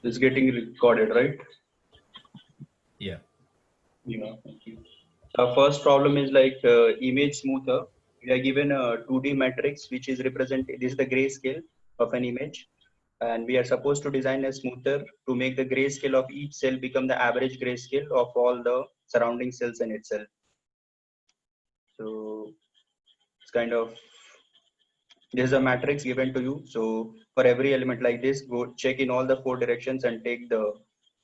It's getting recorded, right? Yeah. Yeah. Okay. Our first problem is like image smoother. We are given a 2D matrix which is represented. This is the grayscale of an image, and we are supposed to design a smoother to make the grayscale of each cell become the average grayscale of all the surrounding cells in itself. So it's kind of, there's a matrix given to you. So for every element like this, go check in all the 4 directions and take the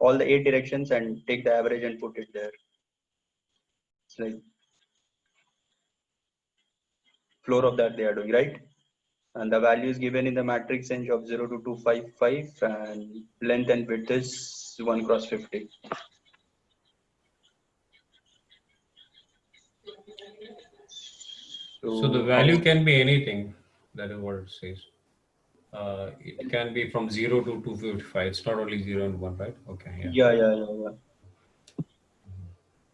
all the 8 directions and take the average and put it there. It's like floor of that they are doing, right? And the value is given in the matrix range of 0 to 255, and length and width is 1 cross 50. So the So value can be anything. That is what it says. It can be from 0 to 255. It's not only 0 and 1, right? Okay, yeah. yeah.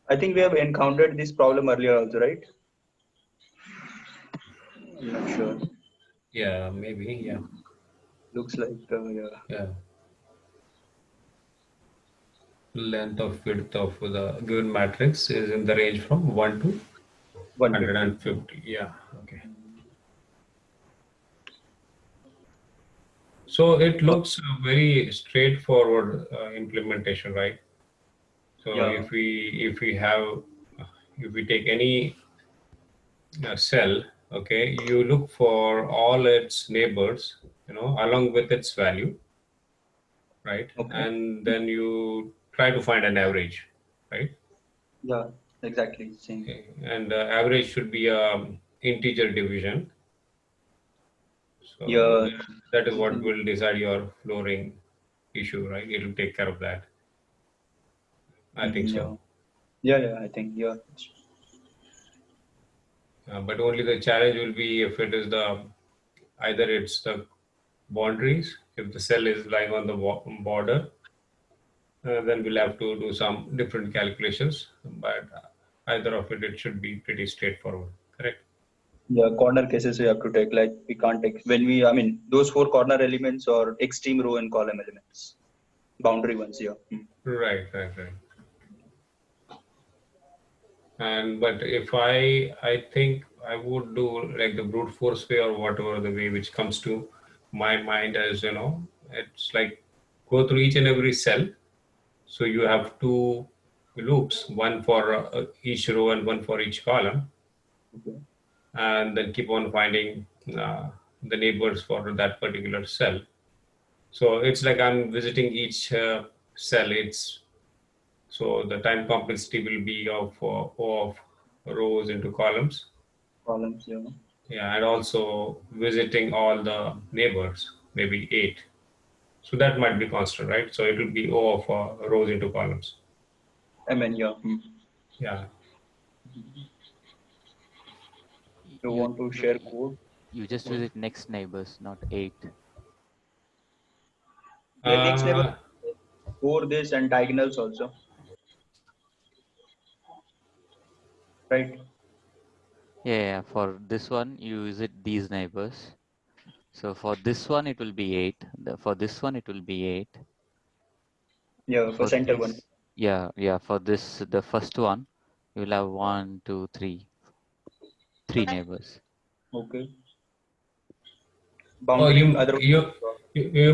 I think we have encountered this problem earlier also, right? I'm not sure. Yeah, maybe, yeah. Looks like, yeah. Yeah. Length of width of the given matrix is in the range from 1 to 150. 150. Yeah, okay. So it looks very straightforward implementation, right? So Yeah. if we take any cell, okay, you look for all its neighbors, along with its value, right? Okay. And then you try to find an average, right? Yeah, exactly. Same. Okay. And average should be a integer division. So Yeah. that is what will decide your flooring issue, right? It will take care of that. I think Yeah. so. Yeah, I think, yeah. But only the challenge will be if it is either it's the boundaries, if the cell is lying on the border, then we'll have to do some different calculations. But either of it should be pretty straightforward. Correct? Yeah, corner cases we have to take, like we can't take when we, I mean, those 4 corner elements or extreme row and column elements, boundary ones. Yeah. Right. And but if I think I would do like the brute force way or whatever the way which comes to my mind as it's like go through each and every cell. So you have two loops, one for each row and one for each column, Okay. and then keep on finding the neighbors for that particular cell. So it's like I'm visiting each cell. It's so the time complexity will be of O of rows into columns. Columns. Yeah. Yeah, and also visiting all the neighbors, maybe 8. So that might be constant, right? So it will be O of rows into columns. I mean, yeah. Yeah. You You want to share code? you just visit next neighbors, not 8. Yeah, next neighbor, Uh, for this and diagonals also, right? Yeah, for this one you visit these neighbors. So for this one it will be 8. For this one it will be 8. Yeah, for For center one. this, yeah. For this, the first one, you will have 1, 2, 3, 3 neighbors. Okay. oh, Boundary other. you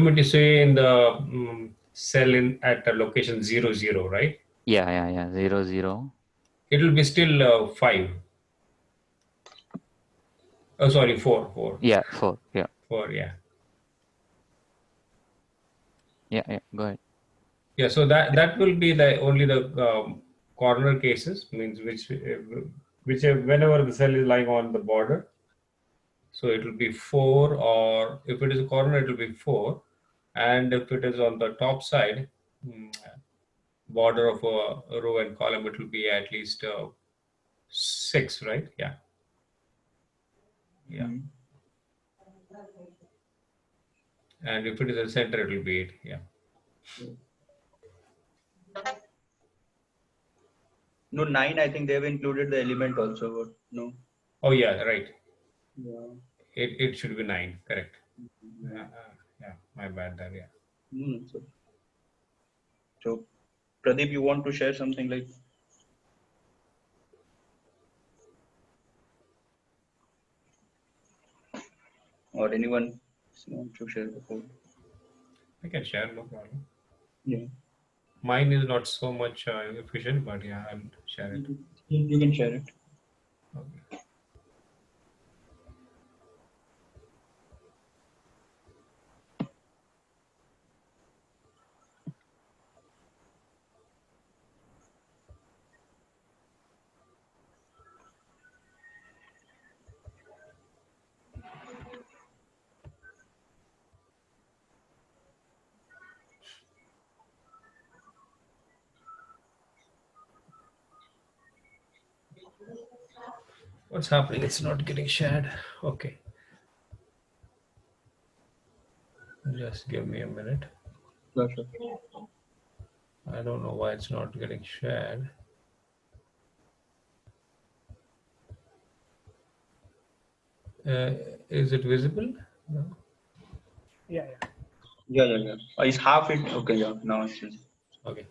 meant to say in the cell in at the location 0, 0, right? Yeah. 0, 0. It will be still 5. Oh, sorry, 4, 4, Yeah, 4. 4. Yeah. Yeah. Go ahead. Yeah, so that will be the only the corner cases, means which whenever the cell is lying on the border, so it will be 4, or if it is a corner, it will be 4, and if it is on the top side, mm, border of a row and column, it will be at least 6, right? Yeah, Mhm. and if it is a center, it will be 8. Yeah. No, 9. I think they have included the element also. But no. Oh yeah, right. Yeah. It should be 9. Correct. Yeah. Yeah, my bad there. Yeah. Mm, so So Pradeep, you want to share something like? Or anyone want to share the code? I can share, no problem. Yeah. Mine is not so much efficient, but yeah, I'll share it. You can share it. Okay. What's happening? It's not getting shared. Okay. Just give me a minute. Sure, sure. I don't know why it's not getting shared. Is it visible? No. Yeah. Yeah. Is half it? Okay, yeah. Now it's Okay.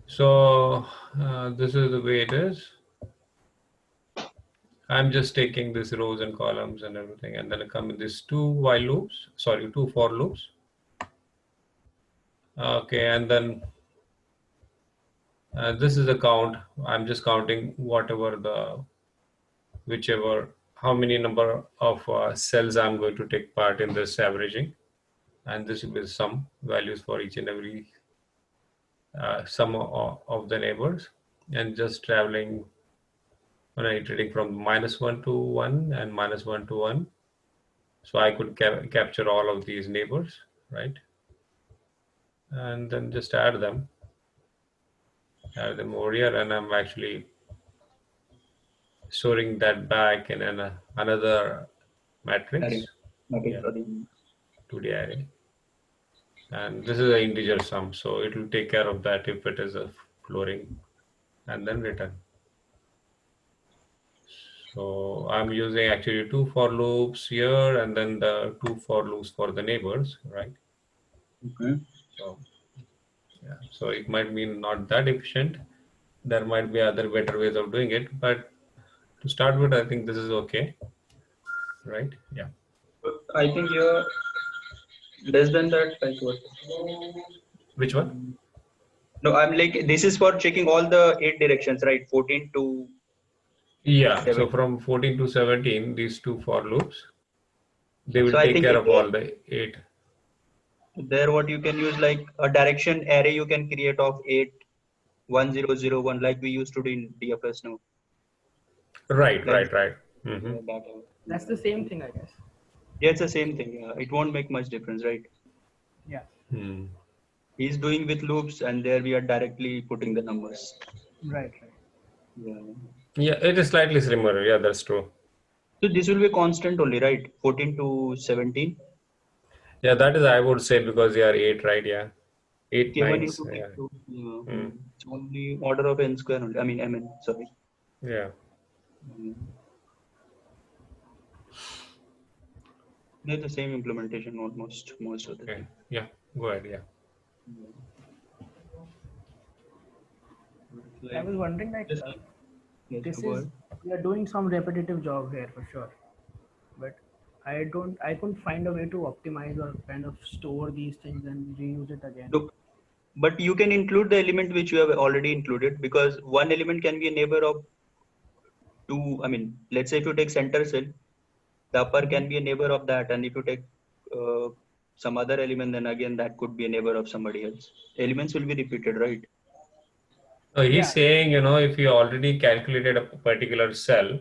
So this is the way it is. I'm just taking these rows and columns and everything, and then I come in these two while loops. Sorry, two for loops. Okay, and then this is a count. I'm just counting how many number of cells I'm going to take part in this averaging, and this will be some values for each and every sum of the neighbors, and just traveling when I iterating from -1 to 1 and -1 to 1. So I could capture all of these neighbors, right? And then just add them over here, and I'm actually storing that back in another matrix. array. Yeah, 2D array. And this is an integer sum, so it will take care of that if it is a floating, and then return. So I'm using actually two for loops here, and then the two for loops for the neighbors, right? Okay. So yeah, so it might be not that efficient. There might be other better ways of doing it, but to start with, I think this is okay, right? Yeah. I think you're less than that. Like what? Which one? No, I'm like this is for checking all the 8 directions, right? 14 to Yeah. 7. So from 14 to 17, these two for loops, they will So I take think care of all the 8. there what you can use like a direction array you can create of 8 1001 like we used to do in DFS now. Right. Like Mm-hmm. That's the same thing, I guess. Yeah, it's the same thing. Yeah. It won't make much difference, right? Yeah. Hmm. He's doing with loops, and there we are directly putting the numbers. Right. Yeah. Yeah, it is slightly similar. Yeah, that's true. So this will be constant only, right? 14 to 17. Yeah, that is I would say because they are 8, right? Yeah, 8 K1 nines. into Yeah. K2. Yeah. Mm. It's only order of n square only. I mean mn. Sorry. Yeah. They're the same implementation almost most of the Okay. time. Yeah. Go ahead. Yeah. I was wondering, like, Yes, this go is ahead. we are doing some repetitive job here for sure, but I couldn't find a way to optimize or kind of store these things and reuse it again. Look, but you can include the element which you have already included because one element can be a neighbor of two. I mean, let's say if you take center cell, the upper can be a neighbor of that, and if you take uh, some other element, then again that could be a neighbor of somebody else. Elements will be repeated, right? So he's Yeah. saying, if you already calculated a particular cell,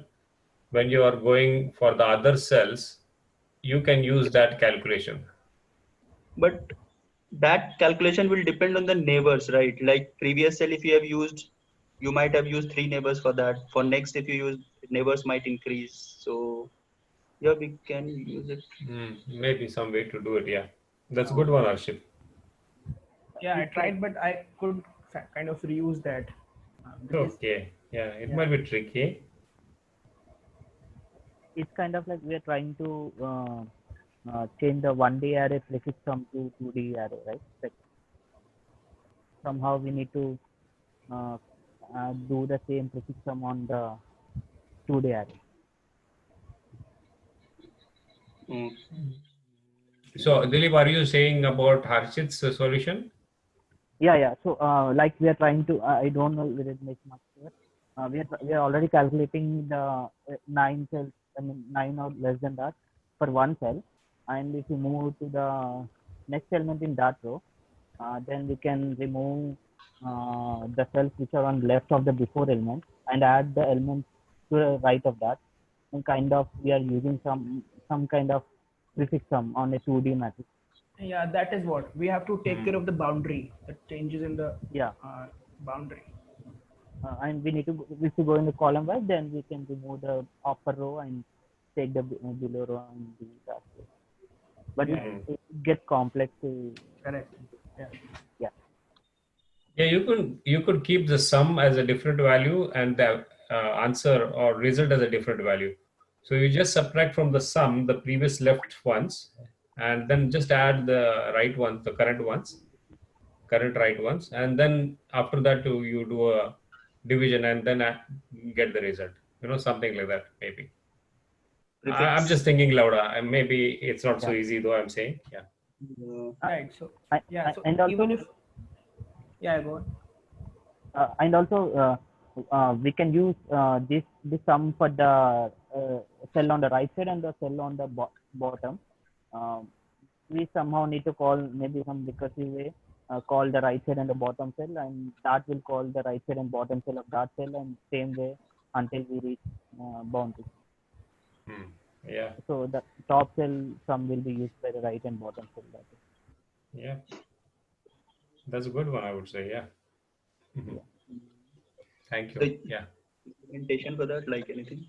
when you are going for the other cells, you can use that calculation. But that calculation will depend on the neighbors, right? Like previous cell, if you have used, you might have used 3 neighbors for that. For next, if you use, neighbors might increase. So yeah, we can use it. Maybe some way to do it. Yeah, that's a good one, Arship. Yeah, I tried, but I could kind of reuse that. Because Okay. Yeah, it might be tricky. It's kind of like we are trying to change the 1D array prefix sum to 2D array, right? Like, somehow we need to do the same prefix sum on the 2D array. Mm. So Dilip, are you saying about Harshit's solution? Yeah. So like we are trying to, I don't know whether it makes much clear. We are already calculating the 9 cells, I mean 9 or less than that for one cell, and if you move to the next element in that row, then we can remove the cells which are on left of the before element and add the elements to the right of that, and kind of we are using some kind of prefix sum on a 2D matrix. Yeah, that is what we have to take care of the boundary, the changes in the Yeah. boundary. And we need to, if you go in the column wise, then we can remove the upper row and take the below row and do that way. But Yeah. it gets complex to, Correct. Yeah. yeah. Yeah, you could keep the sum as a different value and the answer or result as a different value. So you just subtract from the sum the previous left ones, and then just add the right ones, the current right ones, and then after that you do a division and then get the result. Something like that maybe. I'm just Prefix. thinking louder. Maybe it's not so Yeah. easy though. I'm saying, yeah. Right. So yeah. So And also, even if go on. And also we can use this sum for the cell on the right side and the cell on the bottom. We somehow need to call maybe some recursive way, call the right side and the bottom cell, and that will call the right side and bottom cell of that cell, and same way until we reach boundary. Yeah. So the top cell sum will be used by the right and bottom cell. That is. Yeah. That's a good one, I would say. Yeah. Thank you. The Yeah. implementation for that, like anything?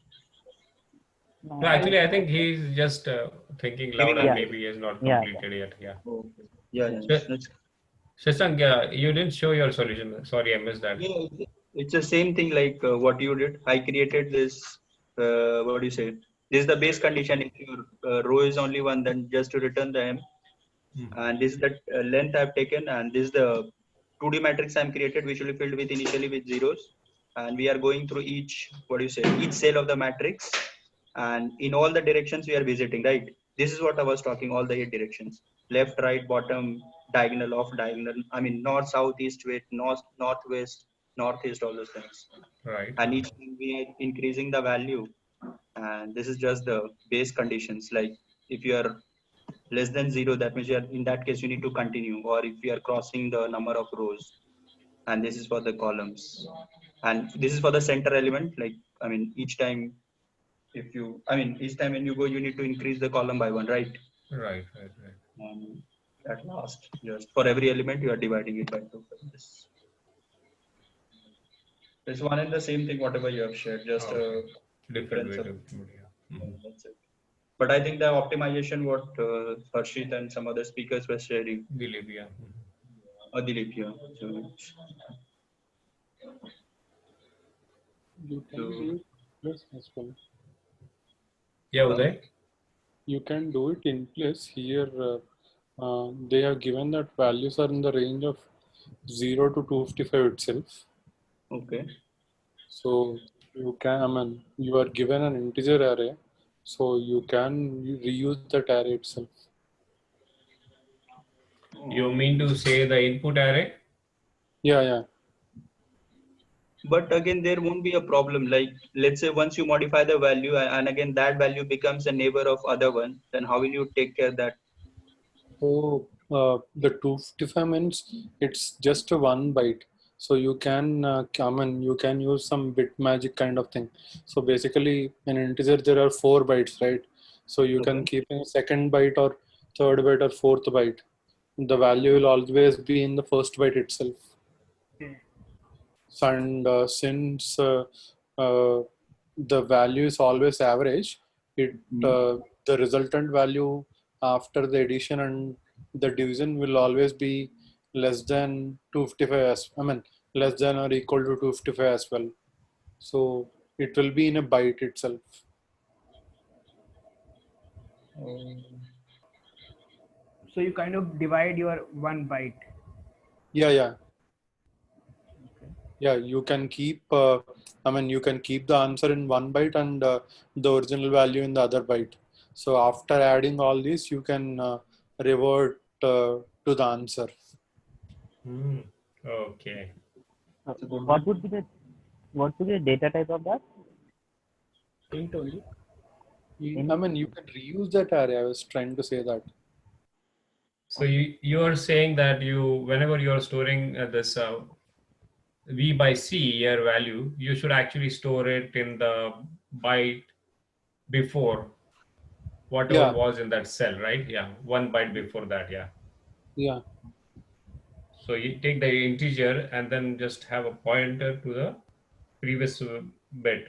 No, actually, I think he's just thinking loud and Yeah. maybe he has not Yeah. completed yet. Yeah. Oh, yeah. That's, Shashank, you didn't show your solution. Sorry, I missed that. yeah, it's the same thing like what you did. I created this. What do you say? This is the base condition. If your row is only one, then just to return the m. And this is the length I've taken, and this is the 2D matrix I'm created, which will be filled with initially with zeros. And we are going through each cell of the matrix, and in all the directions we are visiting, right? This is what I was talking, all the 8 directions: left, right, bottom, diagonal, off diagonal. I mean, north, south, east, west, northwest, northeast, all those things. Right. And each time we are increasing the value, and this is just the base conditions. Like if you are less than 0, that means in that case you need to continue, or if you are crossing the number of rows. And this is for the columns, and this is for the center element. Like, I mean, each time when you go, you need to increase the column by 1, right? Right. At last, just for every element you are dividing it by 2. It's one and the same thing whatever you have shared, just a Different way difference to. that's it. But I think the optimization what Harshit and some other speakers were sharing, Believe, yeah. Dilip, yeah. So, You can do it plus as well. Yeah, Uday? You can do it in place. Here they have given that values are in the range of 0 to 255 itself. okay. So you can, you are given an integer array, so you can reuse that array itself. You mean to say the input array? Yeah. But again, there won't be a problem. Like, let's say once you modify the value and again that value becomes a neighbor of other one, then how will you take care of that? So the 255 means it's just a 1 byte. So you can you can use some bit magic kind of thing. So basically in integer there are 4 bytes, right? So you can keep in second byte or third byte or fourth byte. The value will always be in the first byte itself. And since the value is always average, the resultant value after the addition and the division will always be less than 255 less than or equal to 255 as well. So it will be in a byte itself. So you kind of divide your 1 byte. Yeah. Yeah, you can keep, you can keep the answer in one byte and the original value in the other byte. So after adding all these, you can revert to the answer. Hmm. Okay. It's a good What one. would be the data type of that? Int only. You can reuse that array. I was trying to say that. So you're saying that whenever you're storing this V by C year value, you should actually store it in the byte before whatever Yeah, was in that cell, right? Yeah, one byte before that. Yeah. yeah, So you take the integer and then just have a pointer to the previous bit,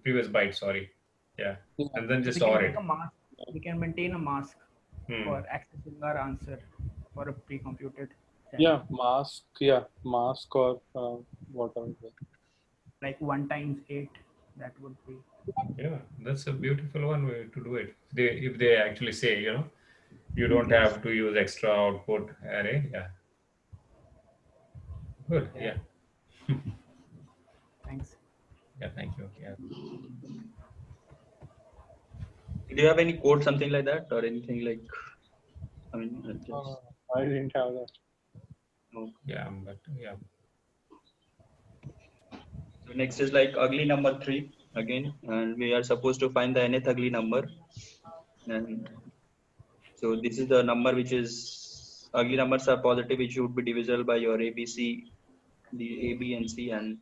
previous byte. Sorry. Yeah, yeah, and then just We can or make it. a mask. We can maintain a mask Hmm. for accessing our answer for a pre-computed cell. mask or whatever. Like 1 times 8, that would be. Yeah, that's a beautiful one way to do it. If they actually say, you don't Yes. have to use extra output array. Yeah. Good. Yeah. Thanks. Yeah. Thank you. Yeah. Do you have any code, something like that, or anything like? I mean, just I didn't have that. no. Yeah. But yeah. So next is like ugly number 3 again, and we are supposed to find the nth ugly number. And so this is the number which is ugly numbers are positive, which would be divisible by your ABC, the A, B, and C, and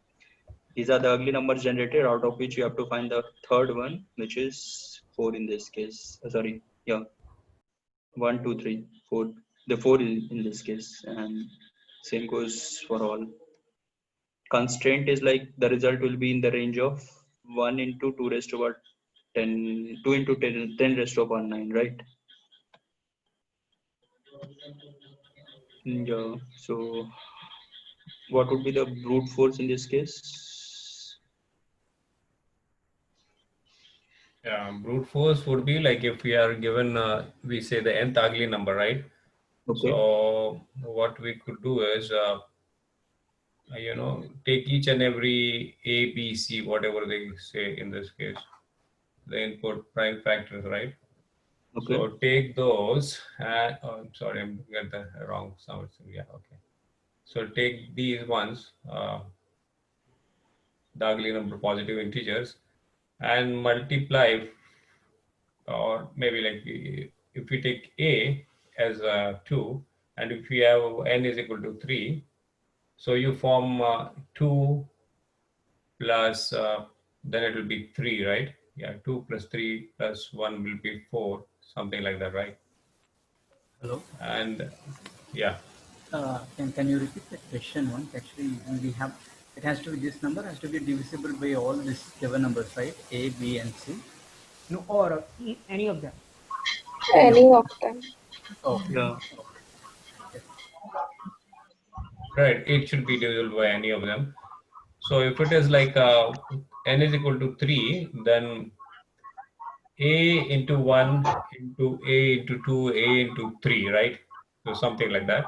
these are the ugly numbers generated, out of which you have to find the third one, which is 4 in this case. Sorry, yeah, 1, 2, 3, 4. The 4 in this case, and same goes for all. Constraint is like the result will be in the range of 1 into 2 raised to what 10, 2 into 10 raised to 9, right? Yeah. So what would be the brute force in this case? Yeah. Brute force would be like if we are given, we say the nth ugly number, right? Okay. So what we could do is, take each and every A, B, C, whatever they say in this case, the input prime factors, right? Okay. So take those. I'm sorry, I'm getting the wrong sound. Yeah, okay. So take these ones, the ugly number positive integers, and multiply, or maybe like if we take A as 2, and if we have n is equal to 3, so you form 2 plus, then it will be 3, right? Yeah, 2 plus 3 plus 1 will be 4, something like that, right? Hello. And yeah. Can you repeat the question once? Actually, we have, it has to be, this number has to be divisible by all these given numbers, right? A, B, and C. No, or any of them. Any of them. Okay. Yeah. Right, it should be divisible by any of them. So if it is like n is equal to 3, then A into 1 into A into 2, A into 3, right? So something like that.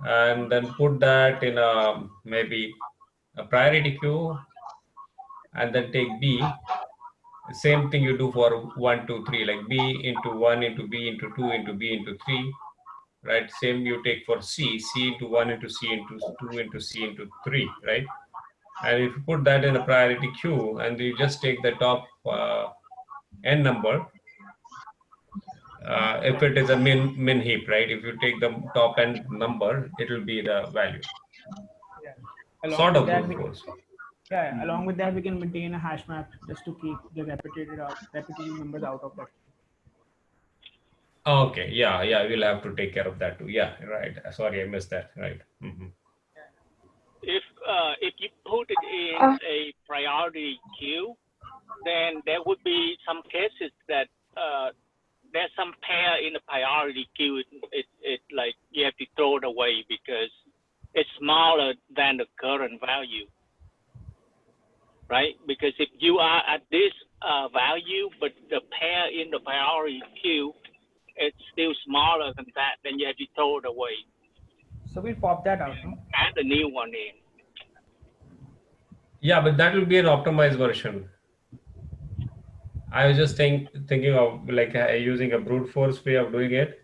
And then put that in maybe a priority queue, and then take B. Same thing you do for 1, 2, 3, like B into 1 into B into 2 into B into 3, right? Same you take for C into 1 into C into 2 into C into 3, right? And if you put that in a priority queue and you just take the top n number, if it is a min heap, right? If you take the top n number, it will be the value. Yeah. Along Sort with of that, brute force. yeah. Along with that, we can maintain a hash map just to keep the repetitive numbers out of that. Okay, yeah, we'll have to take care of that too. Yeah, right. Sorry, I missed that. Right. Mm-hmm. If you put it in a priority queue, then there would be some cases that there's some pair in the priority queue. It like you have to throw it away because it's smaller than the current value, right? Because if you are at this value, but the pair in the priority queue, it's still smaller than that, then you have to throw it away. So we'll pop that out, no? Add a new one in. Yeah, but that will be an optimized version. I was just thinking of like using a brute force way of doing it.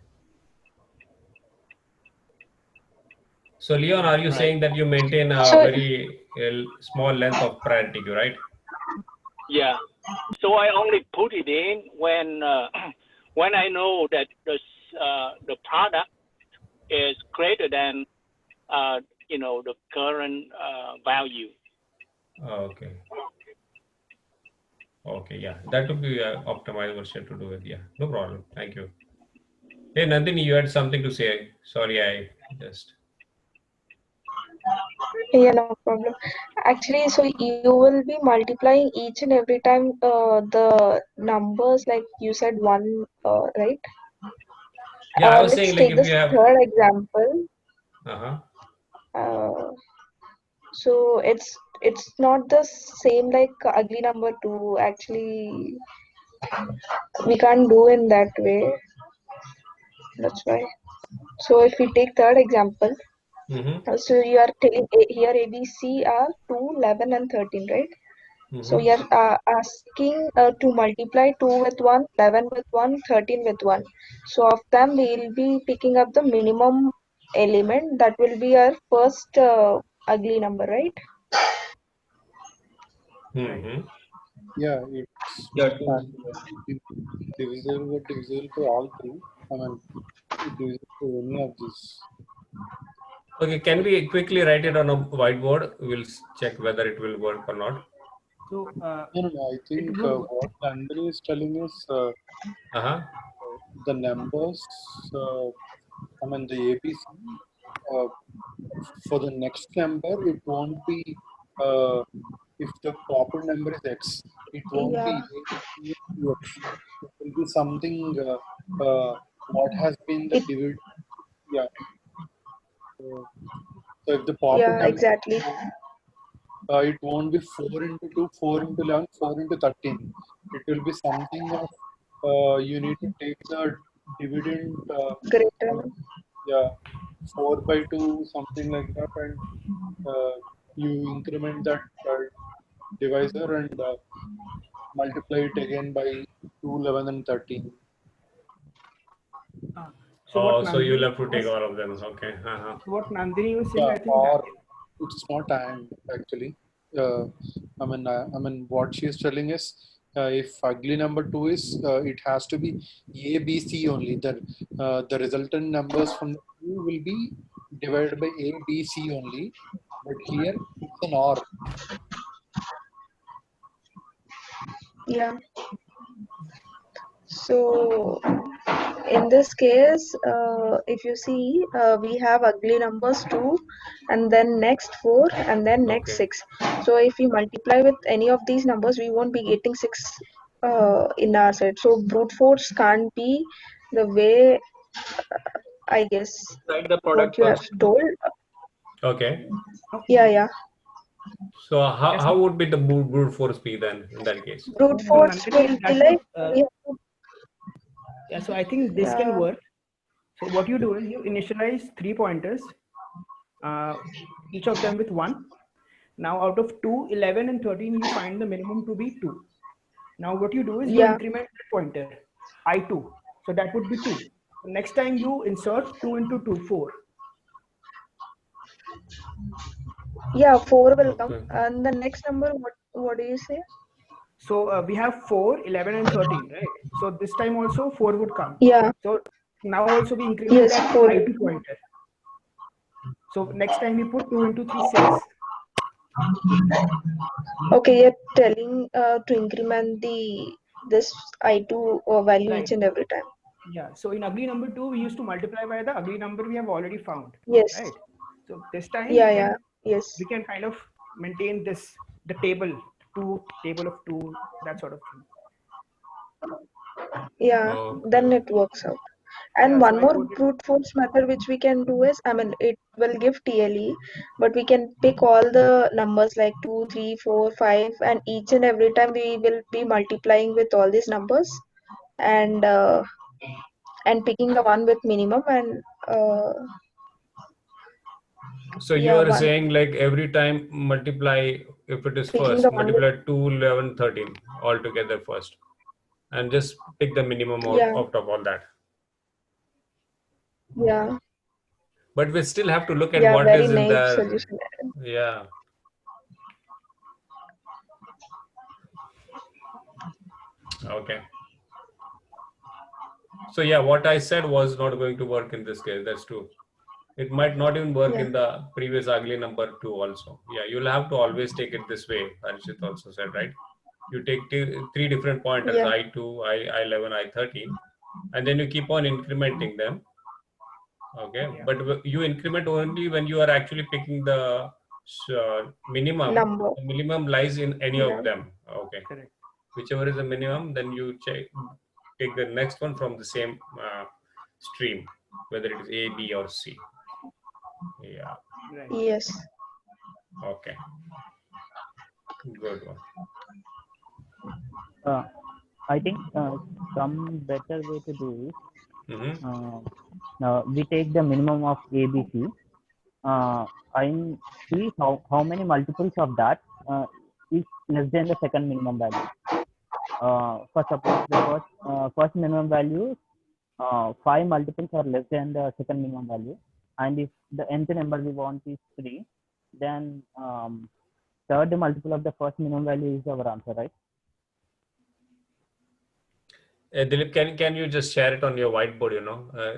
So Leon, are you Right. saying that you maintain a So very small length of priority queue, right? Yeah. So I only put it in when when I know that the product is greater than the current value. Okay. Okay, yeah, that would be an optimized version to do it. Yeah, no problem. Thank you. Hey, Nandini, you had something to say. Sorry, I just. yeah, no problem. Actually, so you will be multiplying each and every time the numbers, like you said, one, right? Yeah, I was Let's saying like take if you this have. third example. Uh-huh. Uh, so it's not the same like ugly number two. Actually, we can't do in that way. That's why. So if we take third example, Mm-hmm. so you are telling here ABC are 2, 11 and 13, right? So Mm-hmm. you are asking to multiply 2 with 1, 11 with 1, 13 with 1. So of them we will be picking up the minimum element that will be our first ugly number, right? Right. Mm-hmm. Yeah, it's Yeah, divisible to all three. I mean, divisible to any of these. Okay, can we quickly write it on a whiteboard? We'll check whether it will work or not. So No. I it think would. what Nandini is telling is Uh-huh. the numbers. I mean, the ABC. Uh, for the next number, it won't be. If the proper number is x, it won't be Yeah, x. It will be something. What has been the it dividend? Yeah. So if the proper yeah, number, exactly. it won't be 4 into 2, 4 into 11, 4 into 13. It will be something of, you need to take the dividend, Greater. yeah, 4 by 2, something like that, and you increment that divisor and multiply it again by 2, 11, and 13. So what Oh, so you'll Nandini have to take was all of them. Okay. Uh-huh. so what Nandini was saying, Yeah, I think that or it's not and actually. Uh, I mean, what she is telling is, if ugly number two is, it has to be A, B, C only. The resultant numbers from the two will be divided by A, B, C only. But here it's an OR. Yeah. So in this case, if you see, we have ugly numbers 2, and then next 4, and then next Okay. 6. So if we multiply with any of these numbers, we won't be getting 6 in our set. So brute force can't be the way, I guess, write the what product you have first. told. Okay. Yeah, yeah. So yes, how would be the brute force be then in that case? Brute so force Nandini, will be that would like, we have to, yeah. So I think this can yeah, work. So what you do is you initialize 3 pointers, each of them with 1. Now out of 2, 11 and 13, you find the minimum to be 2. Now what you do is you yeah, increment that pointer, I2. So that would be 2. Next time you insert 2 into 2, 4. yeah, 4 will come. Okay. And the next number, what do you say? So we have 4, 11 and 13, right? So this time also 4 would come. Yeah, So now also we increment yes, that 4 will I2 pointer. So next time we put 2 into 3, 6. Okay, you're telling to increment the this I2 value Right. each and every time. Yeah. So in ugly number 2, we used to multiply by the ugly number we have already found, Yes. right? So this time Yeah, yeah. Yes. we can kind of maintain this, the table, table of 2, that sort of thing. Yeah, Okay. then it works out. And Yeah. So one I more put it. brute force method which we can do is, I mean, it will give TLE, but we can pick all the numbers like 2, 3, 4, 5, and each and every time we will be multiplying with all these numbers and picking the one with minimum and So you yeah, are one. saying like every time multiply if it is Picking first, the one with, multiply 2, 11, 13 all together first, and just pick the minimum yeah, out of all that. yeah, But we still have to look at yeah, what very is in naive there. solution. Yeah. Okay. So yeah, what I said was not going to work in this case. That's true. It might not even work Yeah, in the previous ugly number 2 also. Yeah, you'll have to always take it this way, Harshit also said, right? You take three different pointers, yeah, I2, I11, I13, and then you keep on incrementing them. Okay, Yeah. but you increment only when you are actually picking the minimum. number. The minimum lies in any Yeah, of them. Okay, Correct. whichever is the minimum, then you take the next one from the same stream, whether it is A, B, or C. Yeah. Right. yes. Okay. Good one. I think some better way to do is Mm-hmm. we take the minimum of ABC and see how many multiples of that is less than the second minimum value. For suppose the first minimum value, 5 multiples are less than the second minimum value, and if the nth number we want is 3, then third multiple of the first minimum value is our answer, right? Dilip, can you just share it on your whiteboard?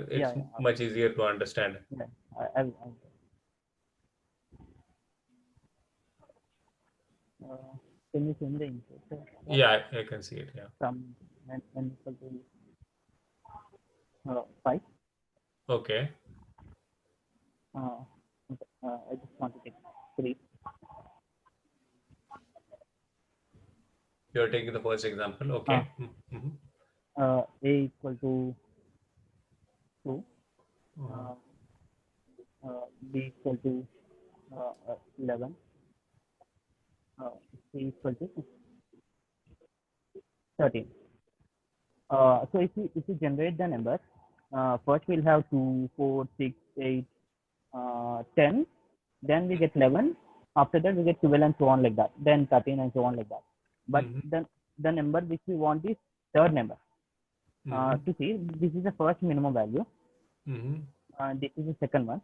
It's Yeah. much easier to understand. Yeah. I'll can you send the input? Yeah, I can see it. Yeah. From n equal to 5. Okay. I just want to take 3. You're taking the first example. Okay. Mm-hmm. A equal to 2. B equal to 11. C equal to 13. So if you generate the numbers, first we'll have 2, 4, 6, 8, 10. Then we get 11. After that we get 12 and so on like that. Then 13 and so on like that. But then the number which we want is third number. To see, this is the first minimum value. This is the second one.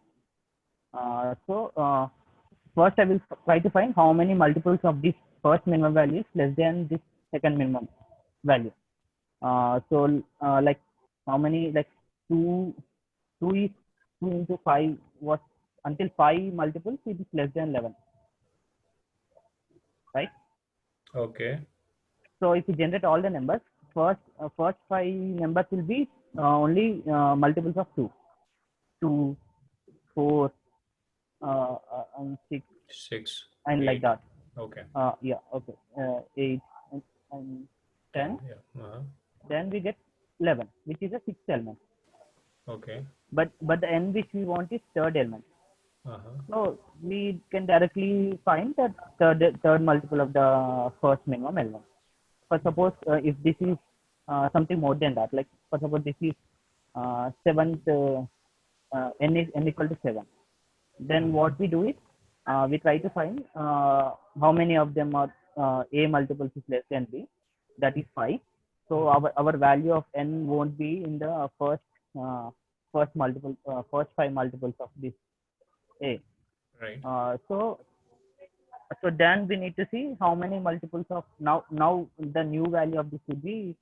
So first I will try to find how many multiples of this first minimum value is less than this second minimum value. Like how many, like 2 is 2 into 5 was until 5 multiples it is less than 11, right? Okay. So if you generate all the numbers, first 5 numbers will be only multiples of 2, 2, 4, and 6, and 8. like that. Okay. Yeah. Okay. 8 and 10. Yeah. Then we get 11, which is a sixth element. Okay. But the n which we want is third element. So we can directly find that third multiple of the first minimum element. For suppose if this is something more than that, like for suppose this is seventh, n equal to 7. Then what we do is we try to find how many of them are a multiples is less than b, that is 5. So our value of n won't be in the first multiple, first 5 multiples of this a. Right. So then we need to see how many multiples of now the new value of this would be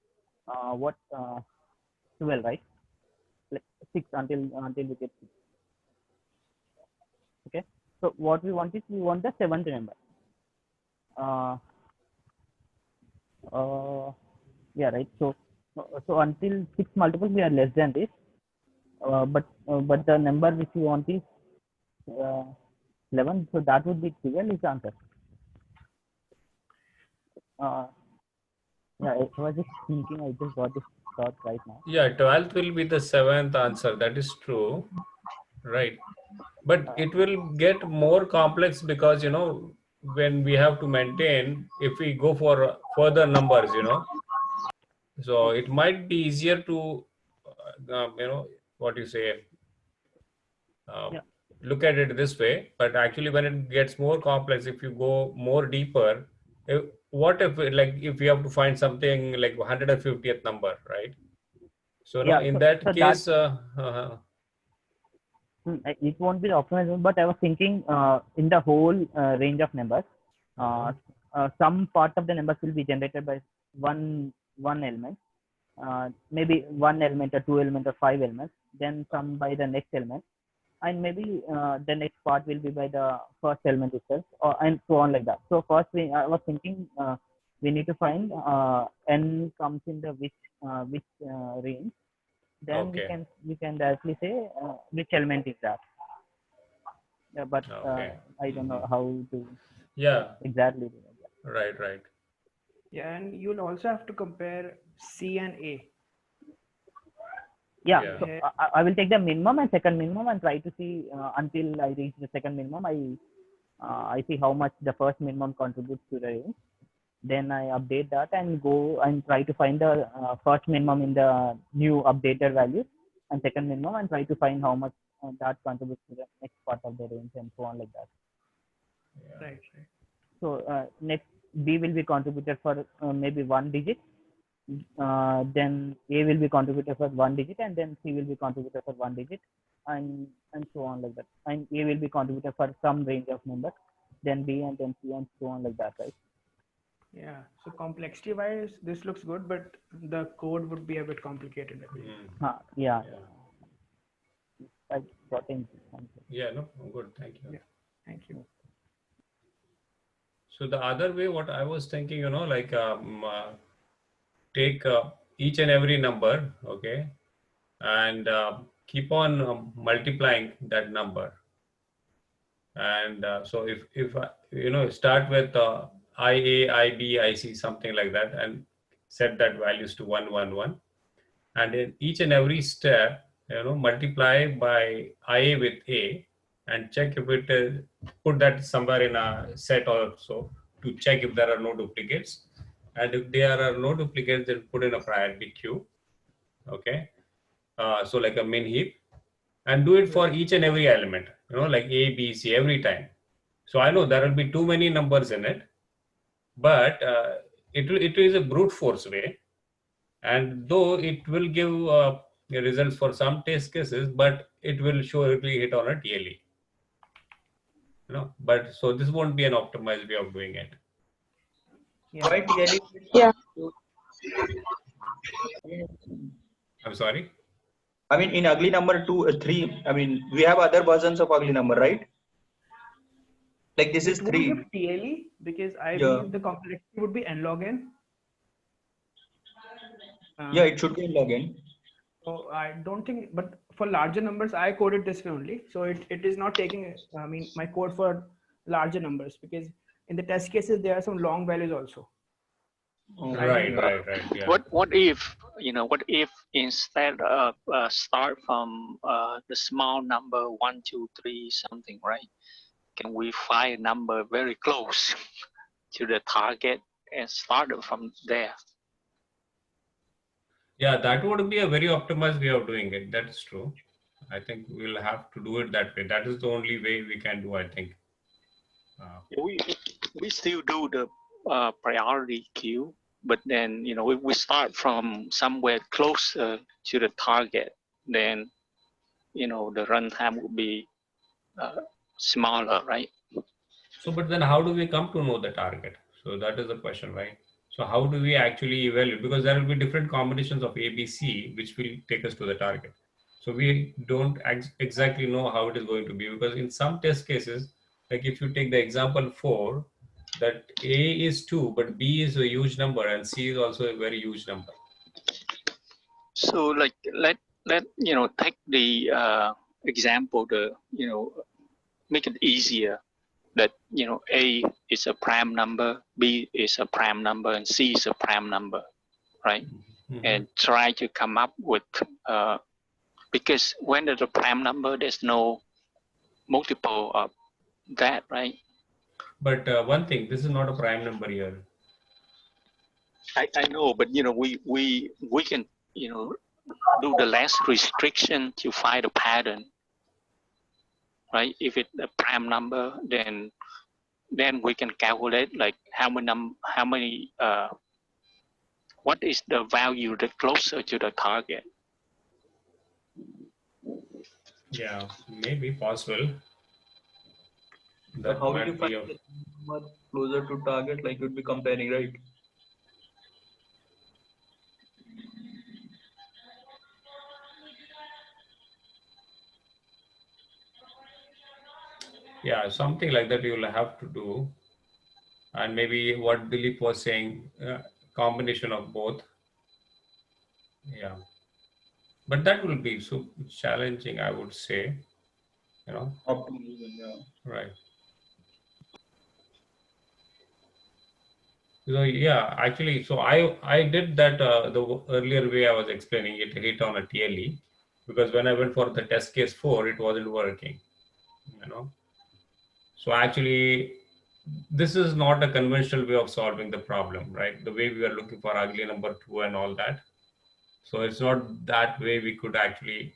12, right? Like 6 until we get 6. Okay. So what we want is we want the seventh number. Yeah, right. So until 6 multiples we are less than this, but the number which we want is 11. So that would be 12 is the answer. Yeah, I was just thinking. I just got this thought right now. Yeah, 12th will be the 7th answer. That is true. Right. But it will get more complex because, when we have to maintain, if we go for further numbers, so it might be easier to, what you say, Yeah. look at it this way, but actually when it gets more complex, if you go more deeper, what if if you have to find something like 150th number, right? So no, Yeah, in so, that so case, it won't be the optimization, but I was thinking in the whole range of numbers, some part of the numbers will be generated by one element, maybe one element or two elements or five elements, then some by the next element, and maybe the next part will be by the first element itself, and so on like that. So first, I was thinking we need to find n comes in the which range. Then okay. we can directly say which element is that. Yeah, but Okay. I don't know how to Yeah, exactly do that. right. Yeah, and you'll also have to compare C and A. Yeah, Yeah. so I will take the minimum and second minimum and try to see until I reach the second minimum. I see how much the first minimum contributes to the range. Then I update that and go and try to find the first minimum in the new updated value, and second minimum, and try to find how much that contributes to the next part of the range, and so on like that. Yeah. Right. So next B will be contributed for maybe one digit. Then A will be contributed for one digit, and then C will be contributed for one digit, and so on like that. And A will be contributed for some range of numbers, then B, and then C, and so on like that, right? Yeah. So complexity wise, this looks good, but the code would be a bit complicated, I believe. Yeah. I got in. Yeah, no, good. Thank you. Yeah. Thank you. So the other way, what I was thinking, take each and every number, okay, and keep on multiplying that number. And so if start with IA, IB, IC, something like that, and set that values to 1, 1, 1, and in each and every step, multiply by IA with A, and check if it is, put that somewhere in a set also to check if there are no duplicates, and if there are no duplicates, then put in a priority queue. Okay, so like a min heap, and do it for each and every element, like A, B, C every time. So I know there will be too many numbers in it, but it is a brute force way, and though it will give results for some test cases, but it will surely hit on a TLE. But so this won't be an optimized way of doing it. Why TLE? Yeah. I'm sorry. I mean, in ugly number 2, 3. I mean, we have other versions of ugly number, right? Like this is 3. Give TLE because I believe the complexity would be n log n. Yeah, it should be n log n. So I don't think, but for larger numbers, I coded this way only. So it is not taking, I mean, my code for larger numbers, because in the test cases, there are some long values also. Right. Yeah. What if instead of start from the small number 1, 2, 3 something, right? Can we find a number very close to the target and start from there? Yeah, that would be a very optimized way of doing it. That's true. I think we'll have to do it that way. That is the only way we can do, I think. We still do the priority queue, but then we start from somewhere closer to the target, then the runtime will be smaller, right? So, but then how do we come to know the target? So that is the question, right? So how do we actually evaluate? Because there will be different combinations of A, B, C, which will take us to the target. So we don't exactly know how it is going to be, because in some test cases, like if you take the example 4, that A is 2, but B is a huge number and C is also a very huge number. So like let take the example, make it easier, that A is a prime number, B is a prime number, and C is a prime number, right? Mm-hmm. And try to come up with because when there's a prime number, there's no multiple of that, right? But one thing, this is not a prime number here. I know, but we can do the last restriction to find a pattern. right? If it's a prime number, then we can calculate like what is the value that closer to the target. Yeah, maybe possible. So That how will might you be find of the number closer to target? Like you'd be comparing, right? yeah, something like that you will have to do. And maybe what Dilip was saying, combination of both. Yeah, but that will be so challenging, I would say. You know, Optimism, yeah. right? So yeah, actually, so I did that the earlier way I was explaining it, hit on a TLE, because when I went for the test case 4, it wasn't working. You know, so actually, this is not a conventional way of solving the problem, right? The way we are looking for ugly number 2 and all that. So it's not that way we could actually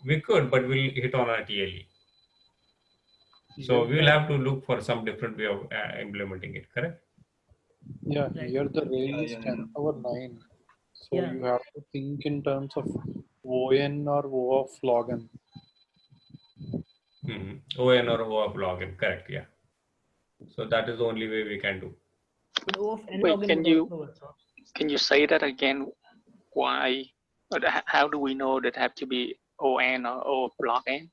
we could, but we'll hit on a TLE. So Here we will the, have to look for some different way of implementing it. Correct? yeah, Right. here the range Yeah, is yeah, 10 yeah. power 9. So Yeah. you have to think in terms of ON or O of log n. ON or O of log n. Correct. Yeah. So that is the only way we can do. But O of n Wait, log n can would you also work. can you say that again? Why? How do we know that have to be ON or O of log n?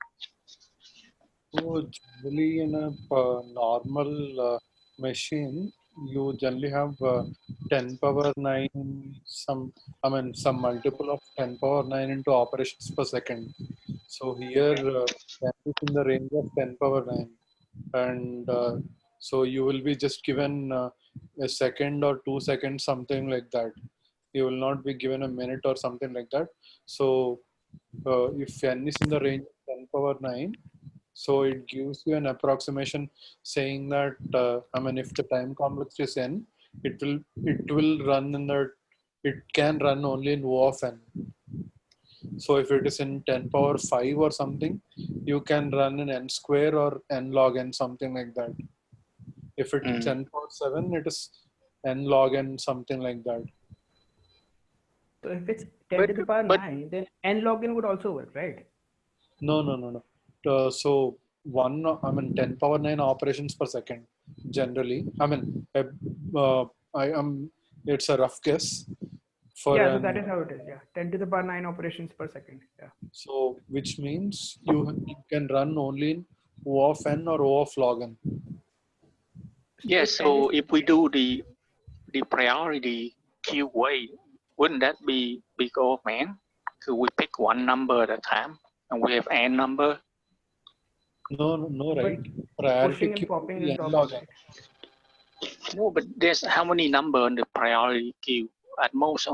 So generally in a normal machine, you generally have 10 power 9, some multiple of 10 power 9 into operations per second. So here that is in the range of 10 power 9. And so you will be just given a second or 2 seconds, something like that. You will not be given a minute or something like that. So if n is in the range of 10 power 9, so it gives you an approximation saying that if the time complexity is n, it will run in the it can run only in O of n. So if it is in 10 power 5 or something, you can run in n square or n log n, something like that. If it is 10 power 7, it is n log n, something like that. So if it's 10 to the power 9, then n log n would also work, right? No. So 10 power 9 operations per second generally. It's a rough guess. Yeah, so that is how it is. Yeah, 10 to the power 9 operations per second. Yeah. So which means you can run only in O of n or O of log n. Yes. So if we do the priority queue way, wouldn't that be big O of n? Could we pick one number at a time and we have n number? No, right? Priority Pushing and queue popping is is n the log n. No, but there's how many number in the priority queue? At most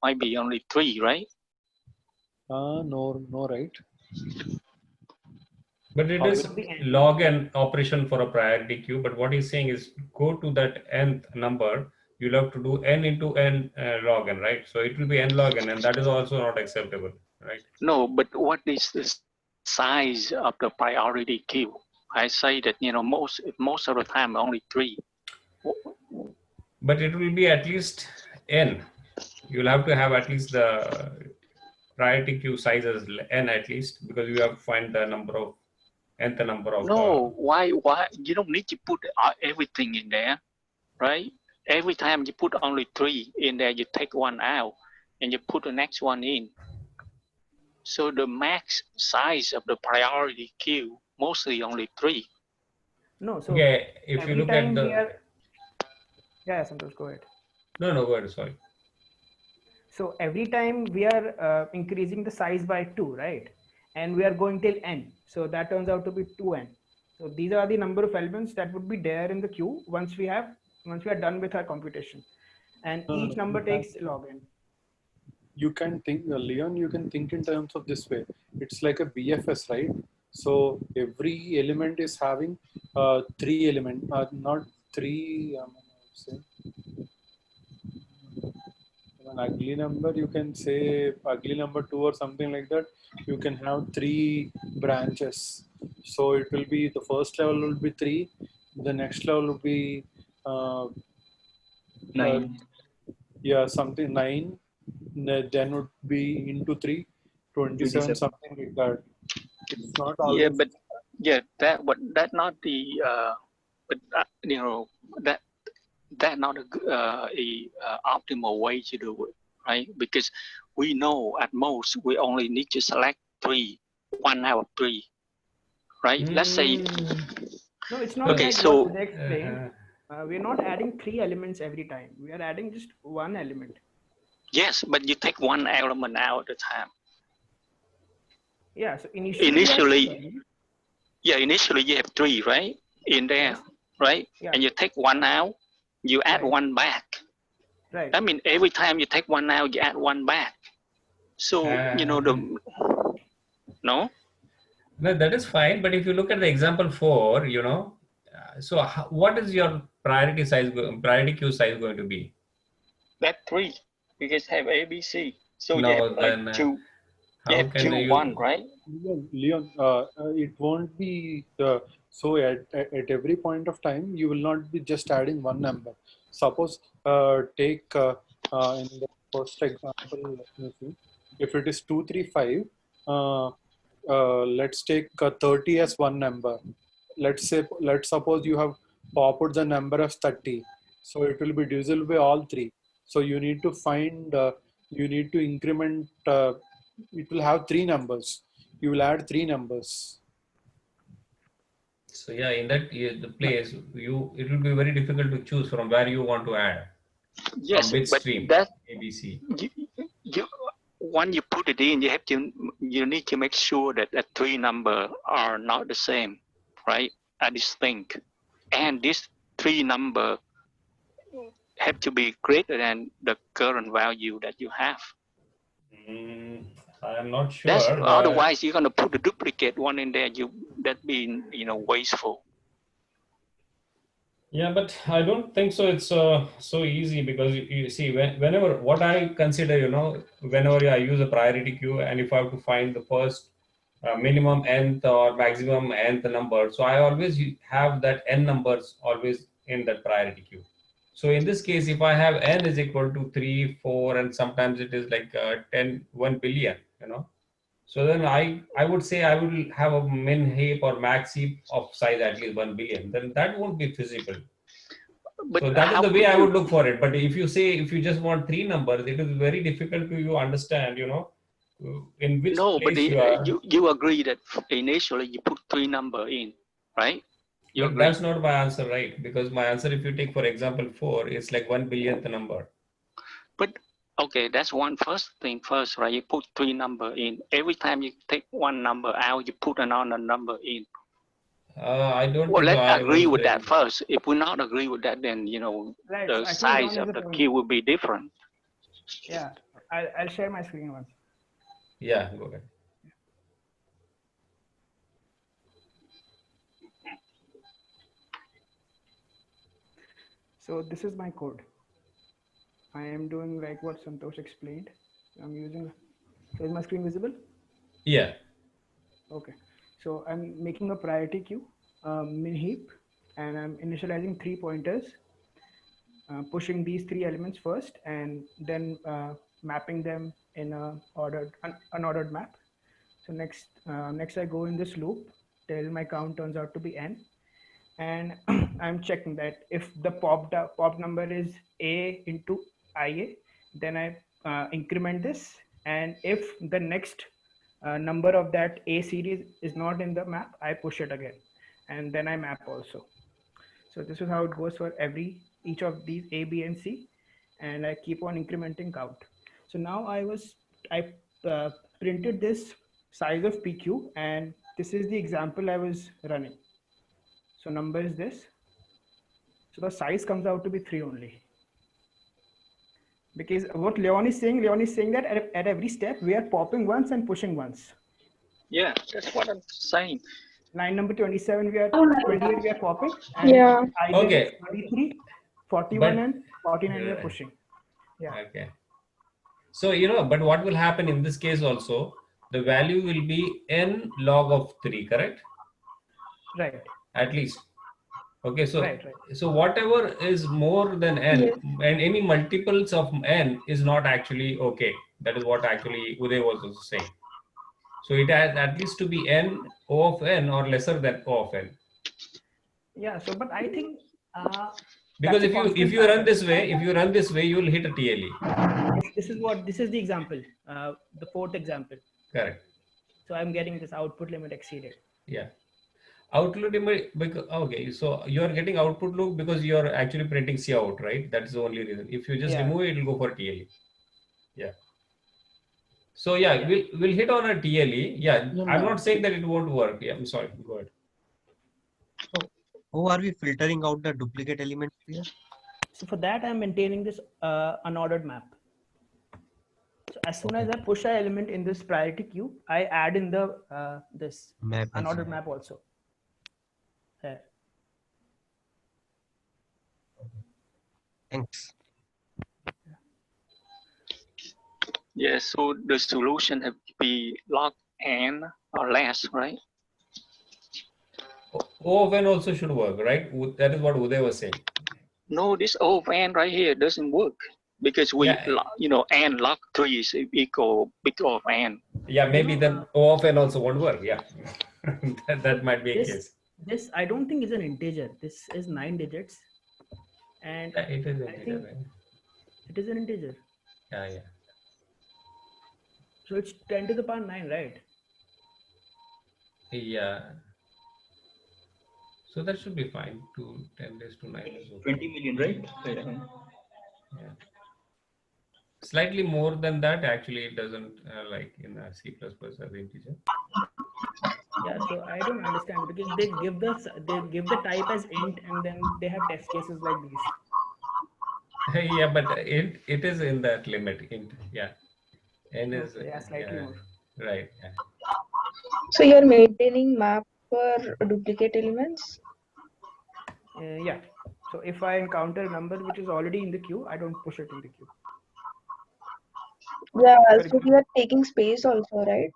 might be only 3, right? No, right? But it is log n operation for a priority queue. But what he's saying is go to that nth number. You'll have to do n into n log n, right? So it will be n log n, and that is also not acceptable, right? No, but what is the size of the priority queue? I say that most of the time only 3. But it will be at least n. You'll have to have at least the priority queue size as n at least, because you have to find the number of nth number of. No, why? You don't need to put everything in there, right? Every time you put only 3 in there, you take one out and you put the next one in. So the max size of the priority queue mostly only 3. No, so okay, if you look at the. Yeah, Santosh, go ahead. No, go ahead. Sorry. So every time we are increasing the size by 2, right? And we are going till n. So that turns out to be 2n. So these are the number of elements that would be there in the queue once we are done with our computation. And each number takes log n. You can think, Leon, you can think in terms of this way. It's like a BFS, right? So every element is having 3 elements, not 3, say, an ugly number, you can say ugly number 2 or something like that. You can have 3 branches. So it will be, the first level will be 3, the next level will be 9. yeah, something 9, then would be into 3, 27, 27. something like that. It's not Yeah, always. but that not the but you know that not a optimal way to do it, right? Because we know at most we only need to select 1 out of 3, right? Let's say No, it's not okay, like so what they explained. We're not adding 3 elements every time. We are adding just 1 element. yes, but you take 1 element out at a time. Yeah, so initially initially you have 3, right? In there, yes. right? Yeah. And you take 1 out, you add Right. 1 back. Right. That means every time you take 1 out, you add 1 back. So, no? No, that is fine. But if you look at the example 4, so what is your priority queue size going to be? That's 3. You guys have A, B, C. So No, you have like then, 2. how You have can 2, you? 1, right? Leon, it won't be so at every point of time you will not be just adding 1 number. Suppose take in the first example, let me see, if it is 2, 3, 5, let's take 30 as 1 number. Let's suppose you have popped the number as 30, so it will be divisible by all 3. So you need to find you need to increment, it will have 3 numbers. You will add 3 numbers. So yeah, in that the place, it will be very difficult to choose from where you want to add. Yes, from which but stream? that ABC. When you put it in, you need to make sure that the 3 numbers are not the same, right? Are distinct, and these 3 numbers have to be greater than the current value that you have. I'm not sure. But Otherwise, you're going to put the duplicate one in there. That being wasteful. Yeah, but I don't think so. It's so easy because you see, whenever what I consider, whenever I use a priority queue, and if I have to find the first minimum nth or maximum nth number, so I always have that n numbers always in that priority queue. So in this case, if I have n is equal to 3, 4, and sometimes it is like 1 billion, So then I would say I will have a min heap or max heap of size at least 1 billion. Then that won't be feasible. But so that is the way I would look for it. But if you just want 3 numbers, it is very difficult to you understand, in which place you are. You agree that initially you put 3 numbers in, right? But that's not my answer, right? Because my answer, if you take, for example, 4, it's like 1 billionth number. But okay, that's one first thing first, right? You put 3 numbers in. Every time you take 1 number out, you put another number in. I don't. Well, let's agree with that first. If we not agree with that, then Right, the so size of the queue will be different. Yeah, I'll share my screen once. Yeah, go ahead. So this is my code. I am doing like what Santosh explained. I'm using. So is my screen visible? Yeah. Okay. So I'm making a priority queue, min heap, and I'm initializing 3 pointers, pushing these 3 elements first, and then mapping them in a unordered map. So next I go in this loop till my count turns out to be n, and I'm checking that if the pop number is a into ia, then I increment this, and if the next number of that A series is not in the map, I push it again, and then I map also. So this is how it goes for each of these A, B, and C, and I keep on incrementing count. So now I printed this size of PQ, and this is the example I was running. So number is this. So the size comes out to be 3 only. Because what Leon is saying that at every step we are popping once and pushing once. Yeah, that's what I'm saying. Line number 27 we are 28 we are popping. And Yeah. Okay. 33, 41, and 49 we are pushing. Yeah. Okay. So but what will happen in this case also? The value will be n log of 3, correct? Right. at least. Okay, so Right. so whatever is more than n Yes. and any multiples of n is not actually okay. That is what actually Uday was also saying. So it has at least to be n O of n or lesser than O of n. Yeah. So, but I think Because that's a if constant you run pattern. this way, you will hit a TLE. This is the example, the fourth example. Correct. So I'm getting this output limit exceeded. Yeah. Output limit, because okay, so you are getting output loop because you are actually printing C out, right? That's the only reason. If you just Yeah. remove it, it will go for TLE. Yeah. So yeah, we'll hit on a TLE. Yeah, No, I'm no. not saying that it won't work. Yeah, I'm sorry. Go ahead. So how are we filtering out the duplicate elements here? So for that, I'm maintaining this unordered map. So as soon as I push an element in this priority queue, I add in the this Map as unordered well. map also. There. Thanks. Yeah, so the solution have to be log n or less, right? O of n also should work, right? That is what Uday was saying. No, this O of n right here doesn't work because we, n log 3 is equal big O of n. Yeah, maybe then O of n also won't work. Yeah, that might be a case. This I don't think is an integer. This is 9 digits, and It is an I integer, think right? it is an integer. Yeah. So it's 10 to the power 9, right? Yeah. So that should be fine. 10 raised to 9 is okay. 20 million, right? Yeah. Slightly more than that, actually, it doesn't like in C++ as integer. Yeah, so I don't understand because they give the type as int and then they have test cases like these. Yeah, but it is in that limit. Int, yeah. N is slightly more. Right. Yeah. So you're maintaining map for duplicate elements? Yeah. So if I encounter a number which is already in the queue, I don't push it in the queue. Yeah, so we are taking space also, right?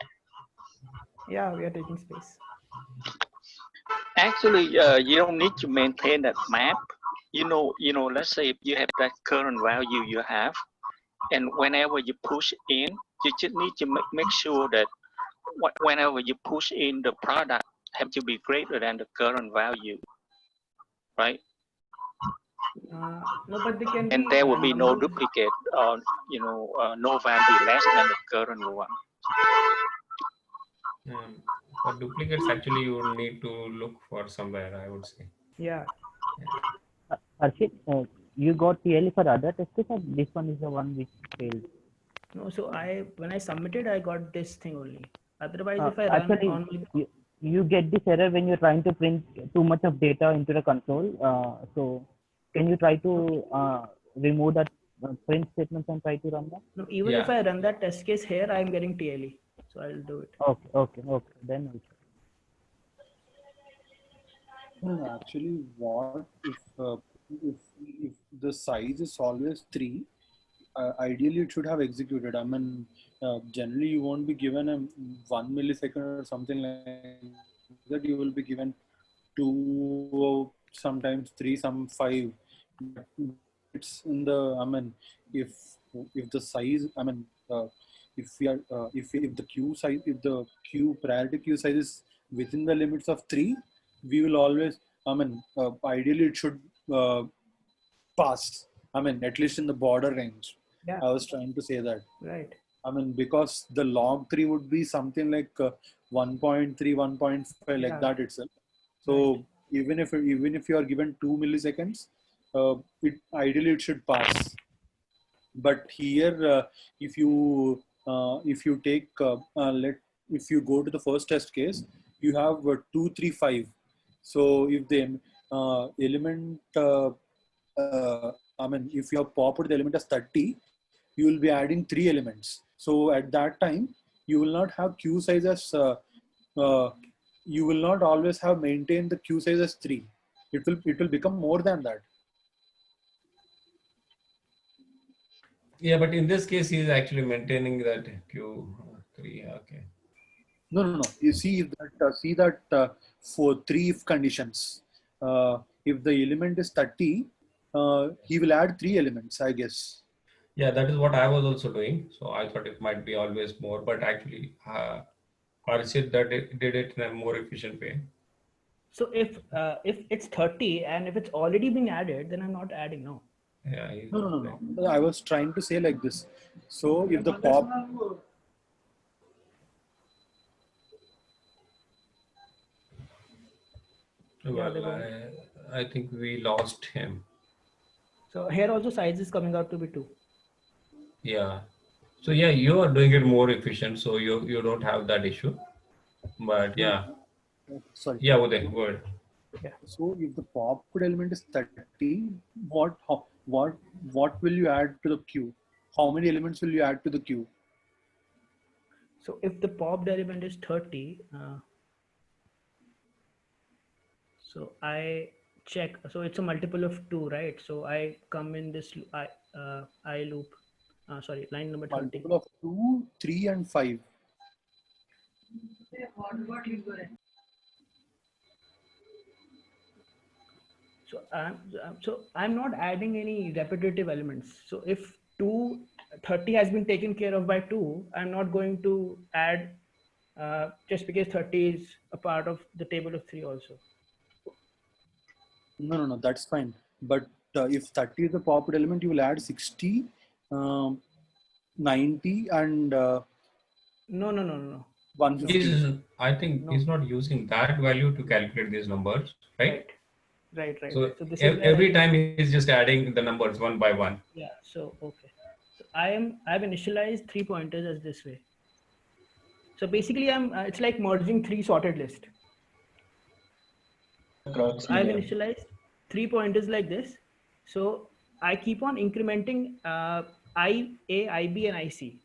Yeah, we are taking space. Actually, you don't need to maintain that map. Let's say if you have that current value you have, and whenever you push in, you just need to make sure that whenever you push in, the product have to be greater than the current value, right? No, but they can. And there will be no duplicate, or no value less than the current one. For duplicates, actually, you would need to look for somewhere, I would say. Yeah. Harshit, you got TLE for other tests, or this one is the one which failed? No, so when I submitted, I got this thing only. Otherwise, if I run actually, on you get this error when you're trying to print too much of data into the console. So can you try to remove that print statements and try to run that? No, even if I run that test case here, I'm getting TLE. So I'll do it. Okay. Then also. No, actually, what if the size is always 3? Ideally, it should have executed. I mean, generally, you won't be given a 1 millisecond or something like that. You will be given 2, sometimes 3, some 5. It's in the. I mean, if the size. I mean, if we are if the queue size, if the priority queue size is within the limits of 3, we will always. I mean, ideally, it should pass. I mean, at least in the border range. Yeah. I was trying to say that. Right. I mean, because the log 3 would be something like 1.3, 1.5, like that itself. So even if you are given 2 milliseconds, ideally it should pass. But here, if you take if you go to the first test case, you have 2, 3, 5. So if the element, I mean, if you have popped the element as 30, you will be adding 3 elements. So at that time, you will not have queue size as you will not always have maintained the queue size as 3. It will become more than that. Yeah, but in this case, he is actually maintaining that Q3. Okay. No. You see that for 3 if conditions. If the element is 30, he will add 3 elements, I guess. Yeah, that is what I was also doing. So I thought it might be always more, but actually, Harshit did it in a more efficient way. So if it's 30 and if it's already been added, then I'm not adding, no. Yeah. No. I was trying to say like this. So if the pop. Well, I think we lost him. So here also size is coming out to be 2. Yeah. So yeah, you are doing it more efficient, so you don't have that issue. But yeah. Sorry. Yeah, Uday, go ahead. Yeah. So if the popped element is 30, what will you add to the queue? How many elements will you add to the queue? So if the popped element is 30, so I check. So it's a multiple of 2, right? So I come in this I loop. Sorry, line number 30. Multiple of 2, 3, and 5. So I'm not adding any repetitive elements. So if 30 has been taken care of by 2, I'm not going to add just because 30 is a part of the table of 3 also. No, that's fine. But if 30 is the popped element, you will add 60, 90, and No. 150. I think he's not using that value to calculate these numbers, right? Right. So this every time he's just adding the numbers one by one. Yeah. So okay. So I've initialized 3 pointers as this way. So basically, it's like merging 3 sorted list. I've initialized 3 pointers like this. So I keep on incrementing I, A, IB, and IC.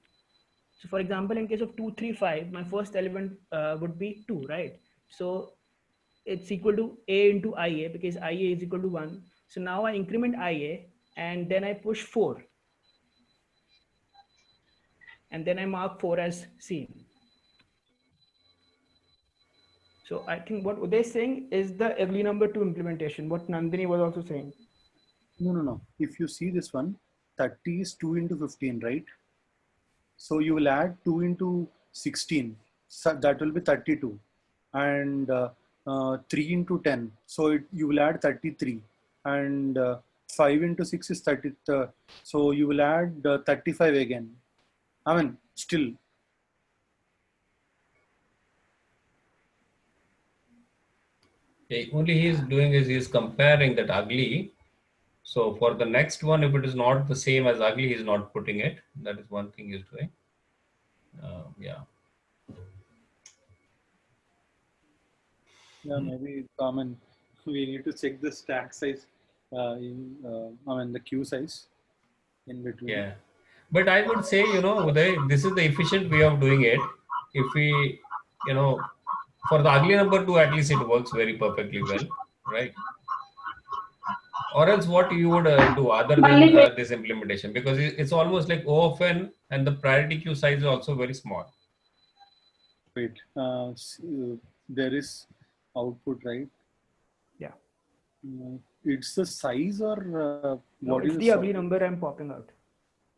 So for example, in case of 2, 3, 5, my first element would be 2, right? So it's equal to A into IA because IA is equal to 1. So now I increment IA and then I push 4. And then I mark 4 as seen. So I think what Uday is saying is the early number 2 implementation, what Nandini was also saying. No. If you see this one, 30 is 2 into 15, right? So you will add 2 into 16. So that will be 32. And 3 into 10. So you will add 33. And 5 into 6 is 30. So you will add 35 again. I mean, still. Only he's doing is he's comparing that ugly. So for the next one, if it is not the same as ugly, he's not putting it. That is one thing he's doing. Yeah, Maybe common. We need to check the stack size. The queue size in between. Yeah. But I would say, Uday, this is the efficient way of doing it. If we, for the ugly number 2, at least it works very perfectly well, right? Or else what you would do other than this implementation, because it's almost like O of n and the priority queue size is also very small. Wait, there is output, right? Yeah. It's the size or what it's is the ugly number I'm popping out.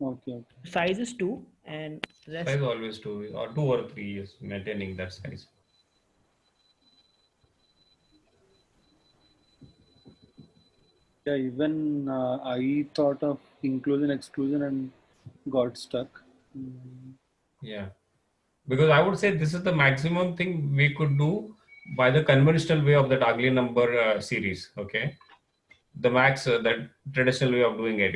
Okay. Size is 2 and rest. Size always 2 or 2 or 3 is maintaining that size. Yeah, even I thought of inclusion, exclusion and got stuck. Yeah, because I would say this is the maximum thing we could do by the conventional way of that ugly number series. Okay, the max that traditional way of doing it,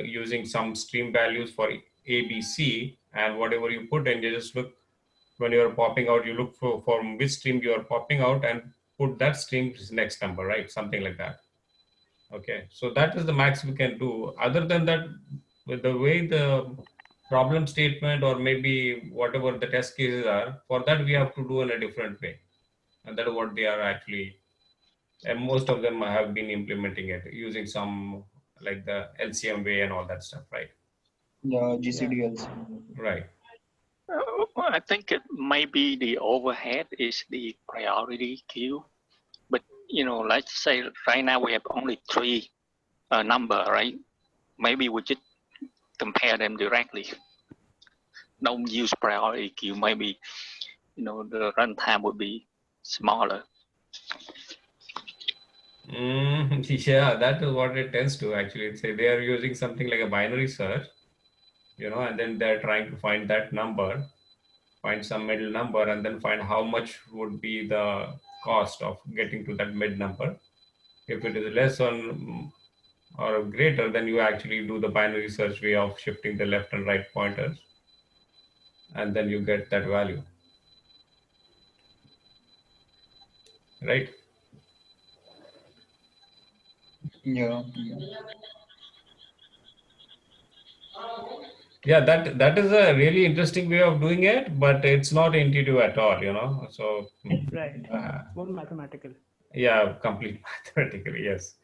using some stream values for A, B, C, and whatever you put in, you just look when you are popping out, you look for from which stream you are popping out and put that stream's next number, right? Something like that. Okay, so that is the max we can do. Other than that, with the way the problem statement or maybe whatever the test cases are, for that we have to do in a different way. And that is what they are actually, and most of them have been implementing it using some like the LCM way and all that stuff, right? Yeah, GCDLs. Right. I think it maybe the overhead is the priority queue. let's say right now we have only 3 number, right? Maybe we just compare them directly. Don't use priority queue. Maybe the runtime would be smaller. Yeah, that is what it tends to actually say. They are using something like a binary search, and then they're trying to find that number, find some middle number, and then find how much would be the cost of getting to that mid number. If it is less on or greater, then you actually do the binary search way of shifting the left and right pointers, and then you get that value, right? Yeah. Yeah, that is a really interesting way of doing it, but it's not intuitive at all, so Right. It's more mathematical. yeah, complete mathematically, yes.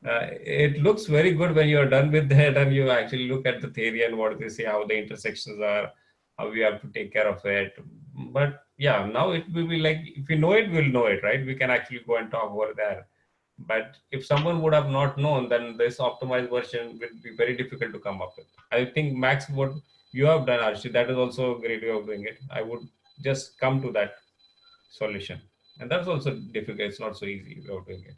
It looks very good when you're done with that and you actually look at the theory and what they say, how the intersections are, how we have to take care of it. But yeah, now it will be like, if we know it, we'll know it, right? We can actually go and talk over there. But if someone would have not known, then this optimized version will be very difficult to come up with. I think Max, what you have done, Archie, that is also a great way of doing it. I would just come to that solution. And that's also difficult. It's not so easy way of doing it.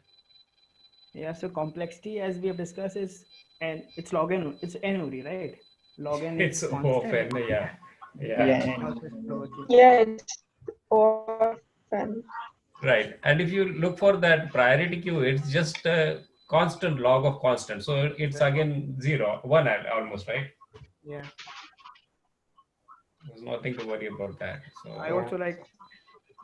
Yeah, so complexity, as we have discussed, is n. It's log n. It's n only, right? Log n is It's constant. often, yeah. Yeah, it's often. Right. And if you look for that priority queue, it's just a constant log of constant. So it's again 0, 1 almost, right? Yeah. There's nothing to worry about that. So I also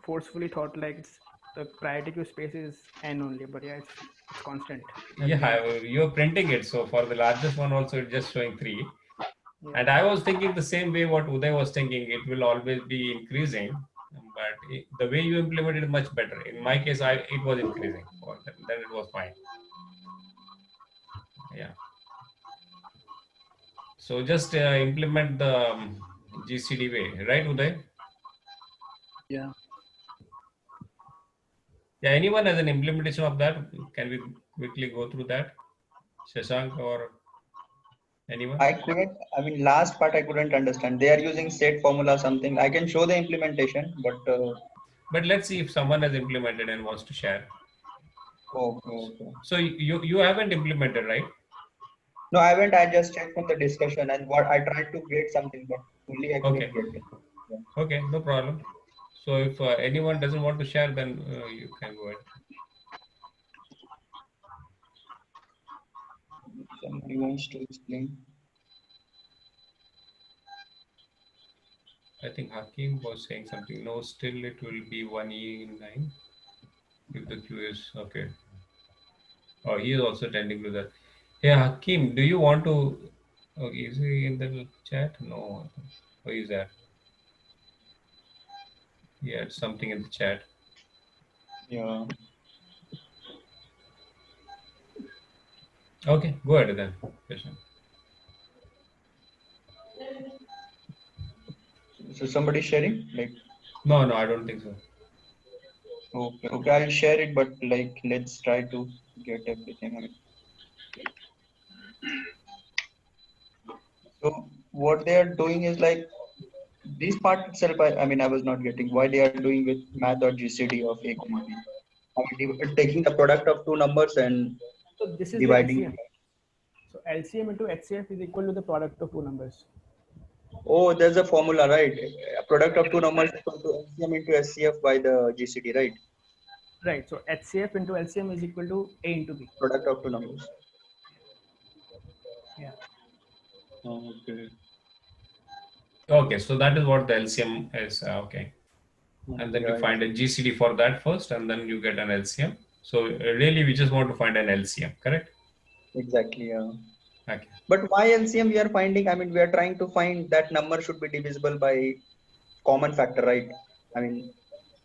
forcefully thought it's the priority queue space is n only, but yeah, it's constant. yeah, you're printing it. So for the largest one also, it's just showing 3. Yeah. And I was thinking the same way what Uday was thinking, it will always be increasing. But the way you implemented it much better. In my case, it was increasing. Then it was fine. Yeah. So just implement the GCD way, right, Uday? Yeah. Yeah. Anyone has an implementation of that? Can we quickly go through that? Shashank or anyone? I couldn't. I mean, last part I couldn't understand. They are using set formula something. I can show the implementation, but. But let's see if someone has implemented and wants to share. Okay. So you haven't implemented, right? No, I haven't. I just checked from the discussion and what I tried to get something, but only I couldn't get it. Yeah. Okay, no problem. So if anyone doesn't want to share, then you can go ahead. Somebody wants to explain. I think Hakim was saying something. No, still it will be 1E9 if the queue is okay. Oh, he is also tending to that. Hey, Hakim, do you want to? Oh, is he in the chat? No. Oh, he's there. He had something in the chat. Yeah. Okay, go ahead then. So somebody sharing? No, I don't think so. Okay, I'll share it, but let's try to get everything. So what they are doing is this part itself. I mean, I was not getting why they are doing with math or GCD of A, B. I mean, taking the product of two numbers and so this is dividing. LCM. So LCM into HCF is equal to the product of two numbers. Oh, there's a formula, right? A product of two numbers equal to LCM into SCF by the GCD, right? Right. So HCF into LCM is equal to A into B. Product of two numbers. Yeah. Okay. Okay, so that is what the LCM is. Okay. And then you find a GCD for that first, and then you get an LCM. So really, we just want to find an LCM, correct? Exactly. Yeah. Okay. But why LCM we are finding? I mean, we are trying to find that number should be divisible by common factor, right? I mean,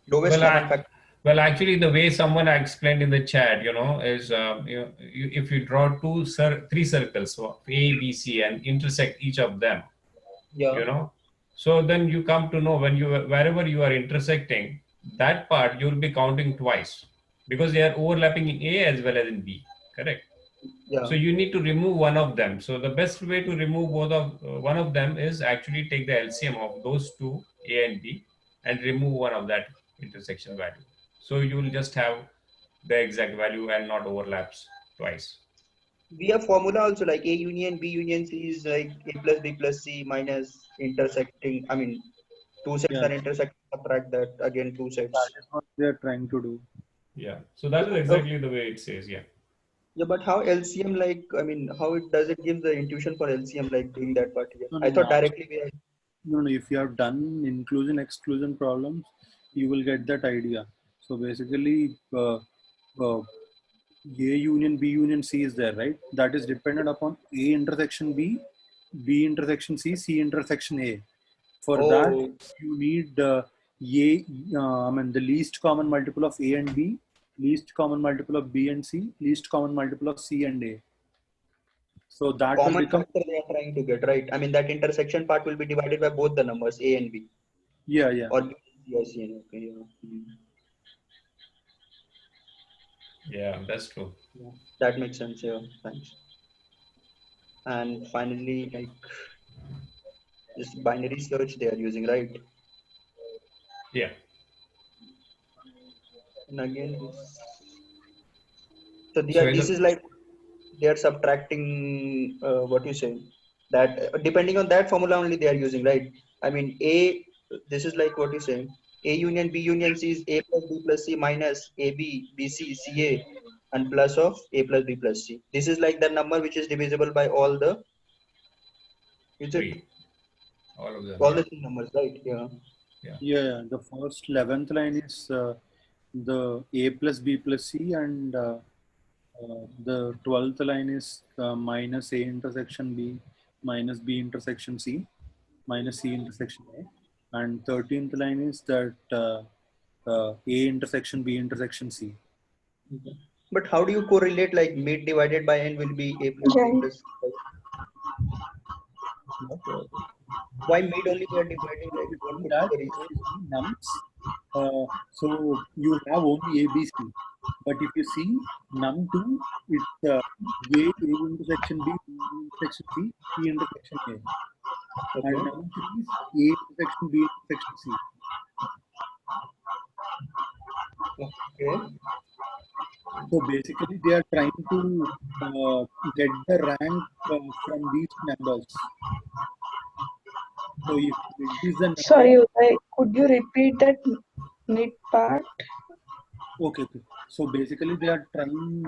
lowest common factor. Well, actually, the way someone explained in the chat, is if you draw three circles, so A, B, C, and intersect each of them, so then you come to know wherever you are intersecting, that part you'll be counting twice. because they are overlapping in A as well as in B, correct? Yeah. So you need to remove one of them. So the best way to remove one of them is actually take the LCM of those two, A and B, and remove one of that intersection value. So you will just have the exact value and not overlaps twice. We have formula also like A union B union C is like A plus B plus C minus intersecting. I mean, two sets Yeah. are intersecting. Subtract that again, two sets. That is what they are trying to do. Yeah. So that is exactly the way it says. Yeah. Yeah, but how LCM like? I mean, how it does it give the intuition for LCM like doing that part here? No, I no, thought no. directly we are. No, if you have done inclusion exclusion problems, you will get that idea. So basically, A union B union C is there, right? That is dependent upon A intersection B, B intersection C, C intersection A. For that, Oh, you need the least common multiple of A and B, least common multiple of B and C, least common multiple of C and A. So that will common become, factor they are trying to get, right? I mean, that intersection part will be divided by both the numbers A and B, yeah. or B, or C and A. Okay, yeah. Yeah, that's true. Yeah, that makes sense. Yeah, thanks. And finally, like this binary search they are using, right? Yeah. And again, so they So are, in this the, is like they are subtracting what you say that depending on that formula only they are using, right? I mean, A, this is like what you say, A union B union C is A plus B plus C minus AB BC CA and plus of A plus B plus C. This is like the number which is divisible by all the, is it three, all of them. all Yeah. the three numbers, right? Yeah. yeah. The first 11th line is the A plus B plus C, and the 12th line is minus A intersection B minus B intersection C minus C intersection A, and 13th line is that A intersection B intersection C. But how do you correlate like mid divided by n will be A plus B Yeah. plus C? Why mid only we are dividing, like what could be That the reason? nums, so you have only A, B, C. But if you see num2, it's A intersection B, B intersection C, C intersection A. And Okay. num3 is A intersection B intersection C. Okay. So basically, they are trying to get the rank from these numbers. So if it is the number, Sorry, Uday, could you repeat that mid part? okay. So basically, they are trying.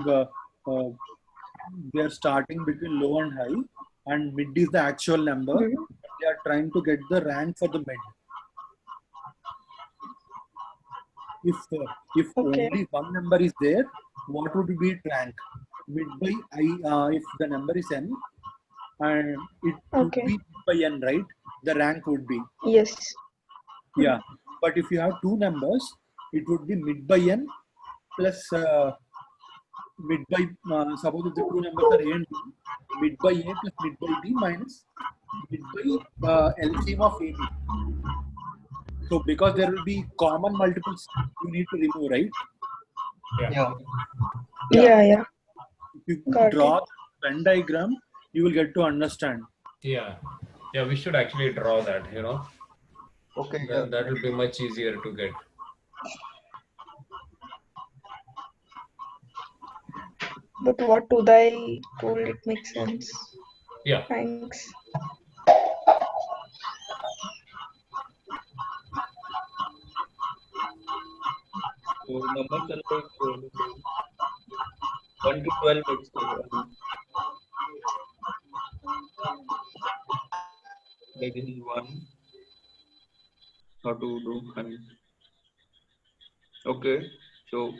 They are starting between low and high, and mid is the actual number. Mhm. They are trying to get the rank for the mid. If Okay. only one number is there, what would be rank? Mid by I. If the number is n, and it would Okay. be mid by n, right? The rank would be, Yes. yeah. But if you have two numbers, it would be mid by n plus mid by, suppose if the two numbers are A and B, mid by A plus mid by B minus mid by LCM of AB. So because there will be common multiples, you need to remove, right? Yeah. Yeah. If you Got draw the Venn diagram, you will get to understand. Yeah. Yeah, we should actually draw that, Okay. Yeah. That will be much easier to get. But what Uday told, it makes sense. Yeah. Thanks. So numbers are like 1 to 12. It's like this is 1. How to do? I mean, okay. So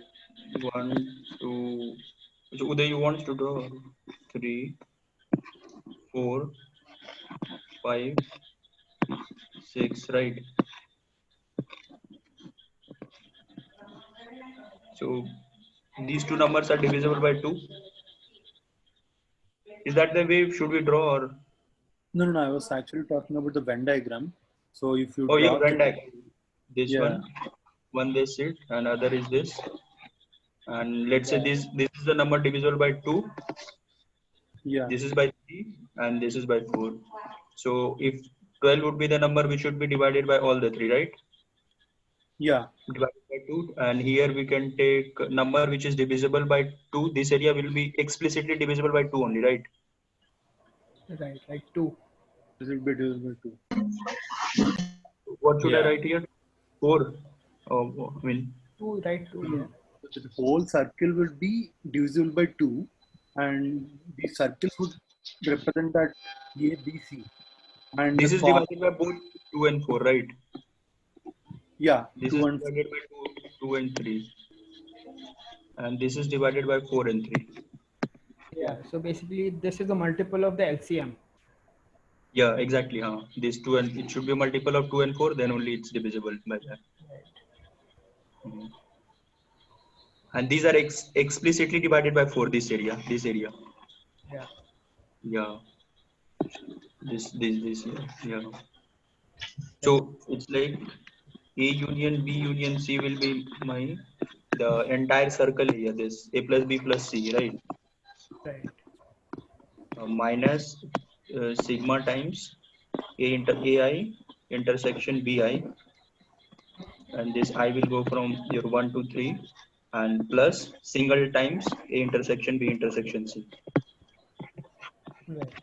1, 2. So Uday, you want to draw 3, 4, 5, 6, right? So these two numbers are divisible by 2. Is that the way should we draw, or? No. I was actually talking about the Venn diagram. So if you Oh, draw yeah, Venn diagram. This Yeah. one this it, and other is this. And let's say this is the number divisible by 2. Yeah. This is by 3 and this is by 4. So if 12 would be the number which should be divided by all the 3, right? Yeah. Divided by 2, and here we can take a number which is divisible by 2. This area will be explicitly divisible by 2 only, right? Right, like 2. This will be divisible by 2. What should I Yeah. write here? 4. Oh, I mean, 2, right? 2, yeah. So the whole circle will be divisible by 2, and the circle would represent that A, B, C. And this the is divided by both 2 and 4, right? yeah, This 2 is and divided by 2 and 3. And this is divided by 4 and 3. Yeah. So basically, this is a multiple of the LCM. Yeah, exactly. This 2 and it should be a multiple of 2 and 4, then only it's divisible by that. Mhm. And these are explicitly divided by 4, this area. Yeah. Yeah. This, yeah. So it's like A union B union C will be the entire circle here, this A plus B plus C, right? Right. Minus sigma times AI intersection BI, and this I will go from your 1 to 3, and plus single times A intersection B intersection C. Right.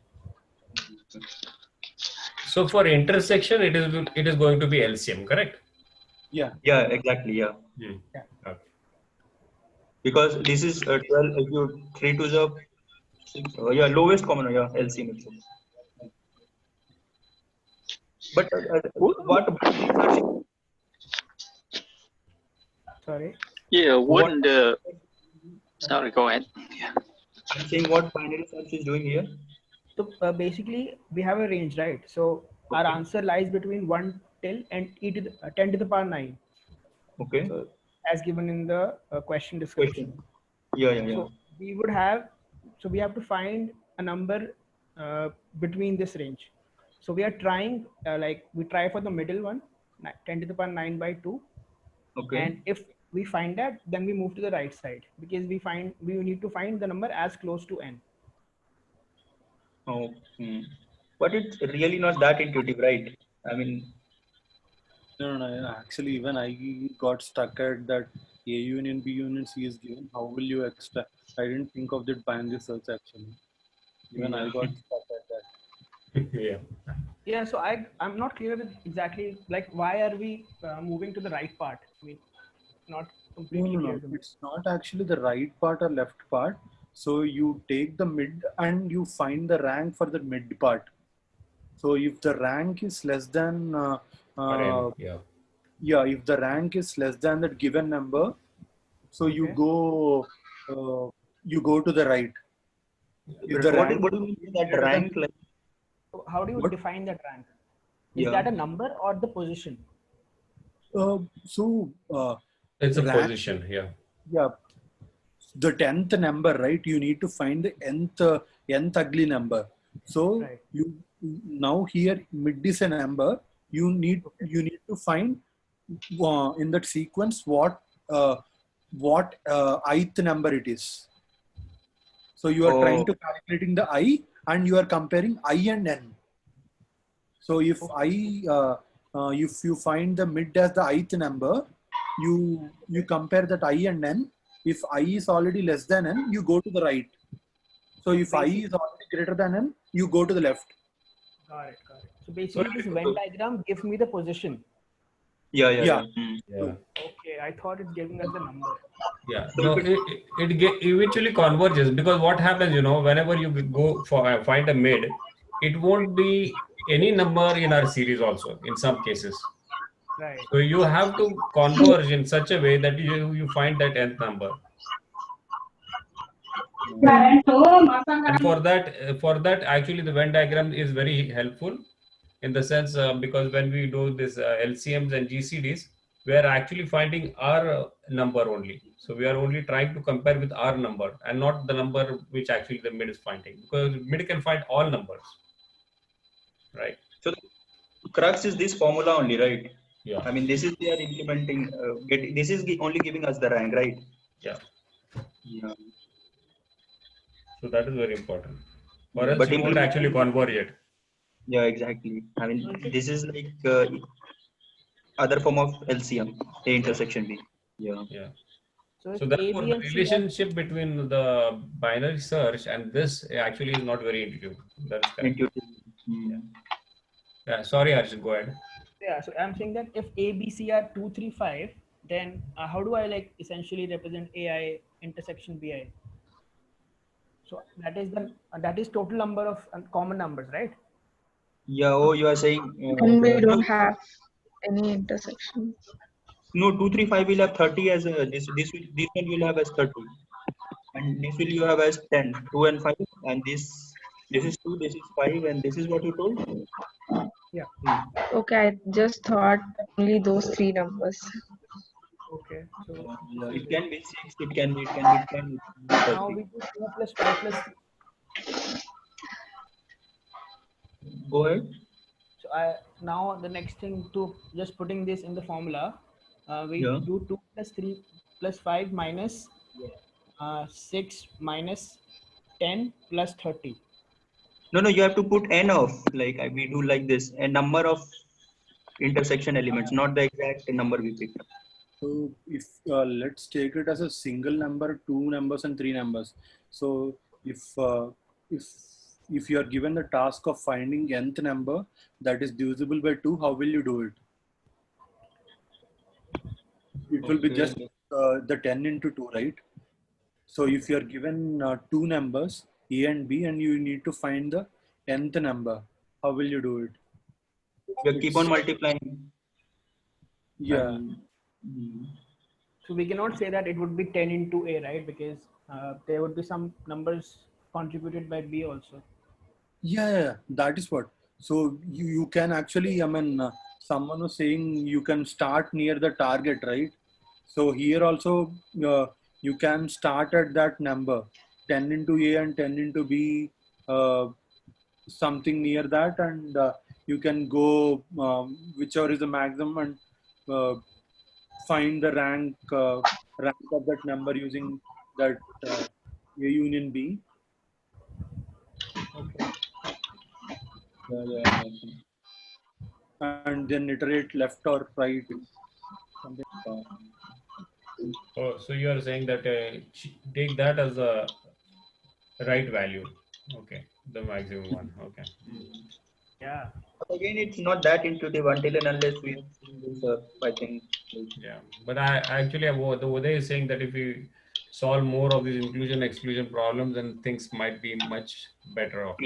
So for intersection, it is going to be LCM, correct? yeah. Yeah, exactly. Yeah. Yeah. Okay. Because this is 12. If you 3 to the 6, yeah, lowest common, yeah, LCM itself. But what? Sorry. Yeah, wouldn't sorry, go ahead. Yeah. I'm saying what binary search is doing here. So basically, we have a range, right? So our answer lies between 1 till and 10 to the power 9. Okay. So as given in the question description. Yeah. So we would have, so we have to find a number between this range. So we are trying, like we try for the middle one, 10 to the power 9 by 2. Okay. And if we find that, then we move to the right side because we need to find the number as close to n. Oh, but it's really not that intuitive, right? I mean, No. Actually, even I got stuck at that A union B union C is given. How will you extract? I didn't think of that binary search actually. Even I got stuck at that. Yeah. Yeah, so I'm not clear with exactly like why are we moving to the right part? I mean, not completely No. clear to me. It's not actually the right part or left part. So you take the mid and you find the rank for the mid part. So if the rank is less than if the rank is less than that given number, so you go to the right. If the rank, what do you mean by that rank? Like, So how do you What? define that rank? Is Yeah. that a number or the position? It's a rank- position. Yeah, the 10th number, right? You need to find the nth ugly number. So Right. you now here mid is a number. You need to find in that sequence what ith number it is. So you are trying to calculating the I and you are comparing I and n. So if if you find the mid as the ith number, you compare that I and n. If I is already less than n, you go to the right. So if I is already greater than n, you go to the left. Got it. So basically, this Venn diagram gives me the position. Yeah. Yeah. Yeah. Okay, I thought it's giving us the number. Yeah, no, it eventually converges because what happens, whenever you go for find a mid, it won't be any number in our series also in some cases. Right. So you have to converge in such a way that you find that nth number. And for that, actually, the Venn diagram is very helpful in the sense because when we do this LCMs and GCDs, we are actually finding our number only. So we are only trying to compare with our number and not the number which actually the mid is finding, because mid can find all numbers, right? So the crux is this formula only, right? Yeah. I mean, this is they are implementing. This is only giving us the rank, right? Yeah. Yeah. So that is very important. Or else But you won't actually convert it. yeah, exactly. I mean, this is like other form of LCM, A intersection B. Yeah. Yeah. So if So A, therefore, B, the and C are relationship between the binary search and this actually is not very intuitive. That is correct. Intuitive. Yeah. Yeah. Sorry, Harshit, go ahead. yeah. So I'm saying that if A, B, C are 2, 3, 5, then how do I like essentially represent AI intersection BI? So that is total number of common numbers, right? Yeah. Oh, you are saying And we no, don't have any intersection. no, 2, 3, 5 will have 30 as a, this one will have as 30, and this will you have as 10, 2 and 5, and this is 2, this is 5, and this is what you told. Yeah. Okay, I just thought only those three numbers. Okay. So Yeah, it can be 6, it can be 10, it can be now 30. we do 2 plus 5 plus 3. Go ahead. So now the next thing to just putting this in the formula, we Yeah. do 2 plus 3 plus 5 minus 6 minus 10 plus 30. No, you have to put n of like we do like this, a number of intersection elements, not the exact number we picked. So if let's take it as a single number, two numbers, and three numbers. So if if if you are given the task of finding nth number that is divisible by 2, how will you do it? It will be just the 10 into 2, right? So if you are given two numbers, A and B, and you need to find the nth number, how will you do it? You keep on multiplying. Yeah. So we cannot say that it would be 10 into A, right? Because there would be some numbers contributed by B also. Yeah, that is what. So you can actually, I mean, someone was saying you can start near the target, right? So here also you can start at that number, 10 into A and 10 into B, something near that, and you can go whichever is the maximum and find the rank of that number using that A union B. Okay. And then iterate left or right. Oh, so you are saying that take that as a right value. Okay, the maximum one. Okay. Yeah. But again, it's not that intuitive until and unless we have seen this, I think. Yeah, but I actually the Uday is saying that if we solve more of these inclusion exclusion problems, then things might be much better off.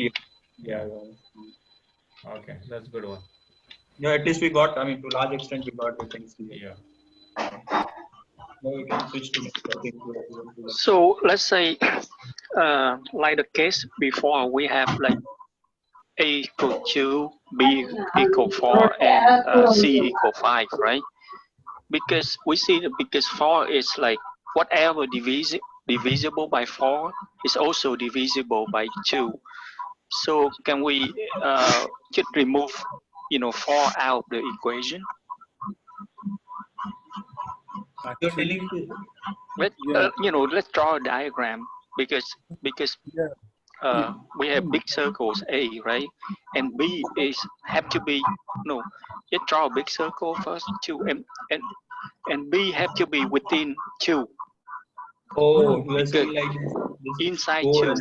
Yeah. Okay, that's a good one. Yeah, at least we got. I mean, to large extent, we got the things. Yeah. Now we can switch to next topic. So let's say, like the case before, we have like A equal 2, B equal 4, and C equal 5, right? Because we see that because 4 is like whatever divisible by 4 is also divisible by 2. So can we just remove 4 out of the equation? Actually, Let's draw a diagram because we have big circles A, right? And B have to be just draw a big circle first, 2, and B have to be within 2. Oh, you are saying like this inside 4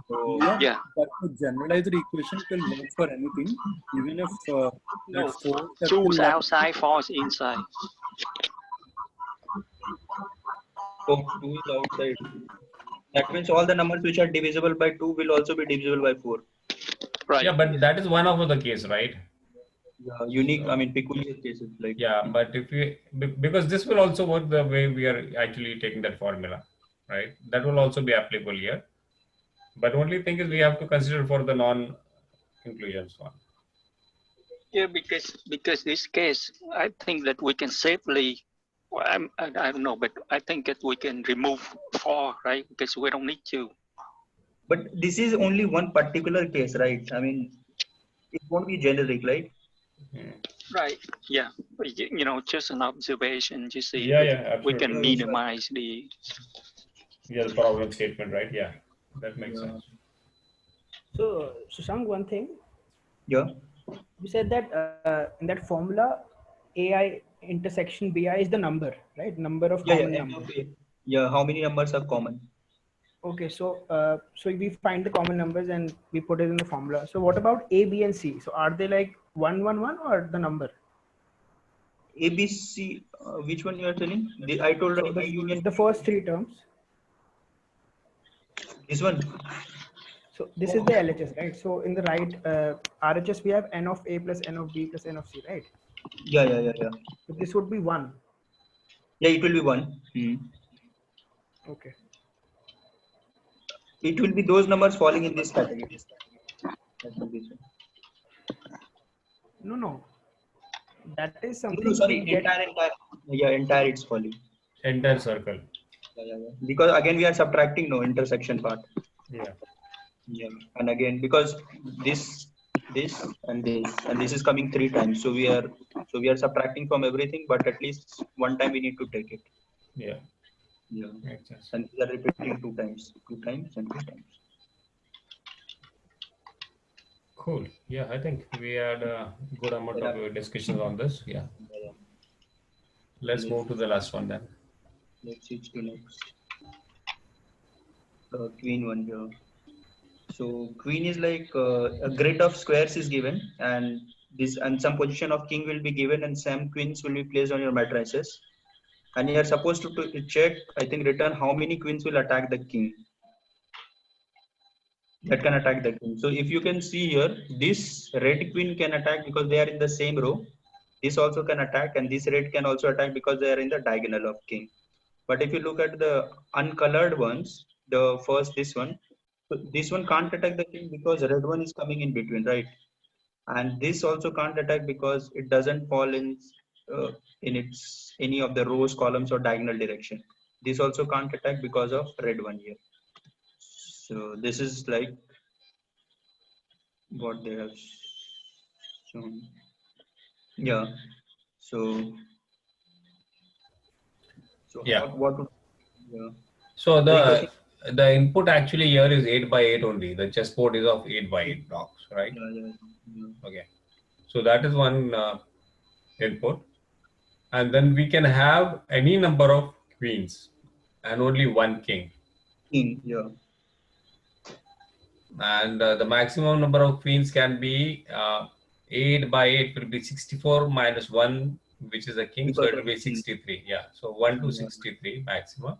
2. Yeah, but to generalize the equation, it will work for anything, even if No, that 4 2 is outside, 4 is inside. Oh, 2 is outside. That means all the numbers which are divisible by 2 will also be divisible by 4. Right. Yeah, but that is one of the case, right? Yeah, unique. I mean, peculiar cases like. Yeah, but if we because this will also work the way we are actually taking that formula, right? That will also be applicable here. But only thing is we have to consider for the non-inclusions one. Yeah, because this case, I think that we can safely. Well, I don't know, but I think that we can remove 4, right? Because we don't need 2. But this is only one particular case, right? I mean, it won't be generic, right? Right. Yeah. But, just an observation. You see, Yeah, we can absolutely. minimize the. Yeah, the problem statement, right? Yeah, that makes Yeah. sense. So, Shashank, one thing Yeah. you said that in that formula, AI intersection BI is the number, right? Number of Yeah. common Yeah. numbers. Yeah. How many numbers are common? Okay, so we find the common numbers and we put it in the formula. So what about A, B, and C? So are they like 111 or the number? A, B, C. Which one you are telling? I told So A union. the first three terms. This one. So this is the LHS, right? So in the right RHS we have n of A plus n of B plus n of C, right? Yeah. Yeah. Yeah. Yeah. So this would be 1. Yeah. It will be one. Okay. It will be those numbers falling in this category. That will be so. No. That is No, something sorry. we get. Entire. Yeah. Entire. It's falling. Entire circle. Yeah. Because again we are subtracting no intersection part. Yeah. Yeah. And again because this and this is coming 3 times. So we are subtracting from everything, but at least one time we need to take it. Yeah. Yeah. Makes sense. And we are repeating 2 times and 2 times. Cool. Yeah, I think we had a good amount of discussions on this. Yeah. Let's move to the last one then. Let's switch to next. Queen one here. So queen is like a grid of squares is given, and some position of king will be given, and some queens will be placed on your matrices. And you are supposed to check, I think, return how many queens will attack the king. That can attack the king. So if you can see here, this red queen can attack because they are in the same row. This also can attack, and this red can also attack because they are in the diagonal of king. But if you look at the uncolored ones, this one, so this one can't attack the king because red one is coming in between, right? And this also can't attack because it doesn't fall in its any of the rows, columns, or diagonal direction. This also can't attack because of red one here. So this is like what they have shown. Yeah. So Yeah. what yeah. So the input actually here is 8 by 8 only. The chessboard is of 8 by 8 blocks, right? Yeah. Okay. So that is one input. And then we can have any number of queens and only one king. King, yeah. And the maximum number of queens can be 8 by 8 will be 64 minus 1, which is a king. So it will be 63. Yeah. So 1 to 63 maximum.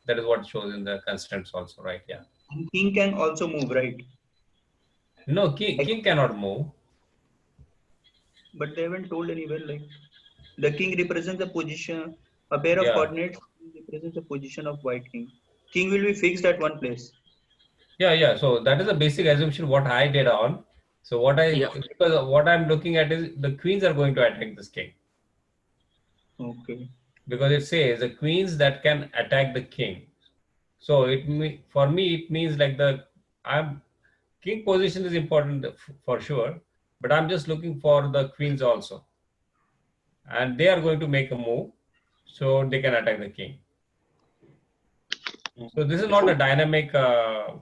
That is what shows in the constraints also, right? Yeah. And king can also move, right? No, king cannot move. But they haven't told anywhere like the king represents a position, a pair of coordinates represents the position of white king. King will be fixed at one place. Yeah. So that is a basic assumption what I did on. So because what I'm looking at is the queens are going to attack this king. Okay. Because it says the queens that can attack the king. So for me it means like king position is important for sure, but I'm just looking for the queens also, and they are going to make a move, so they can attack the king. So this is not a dynamic.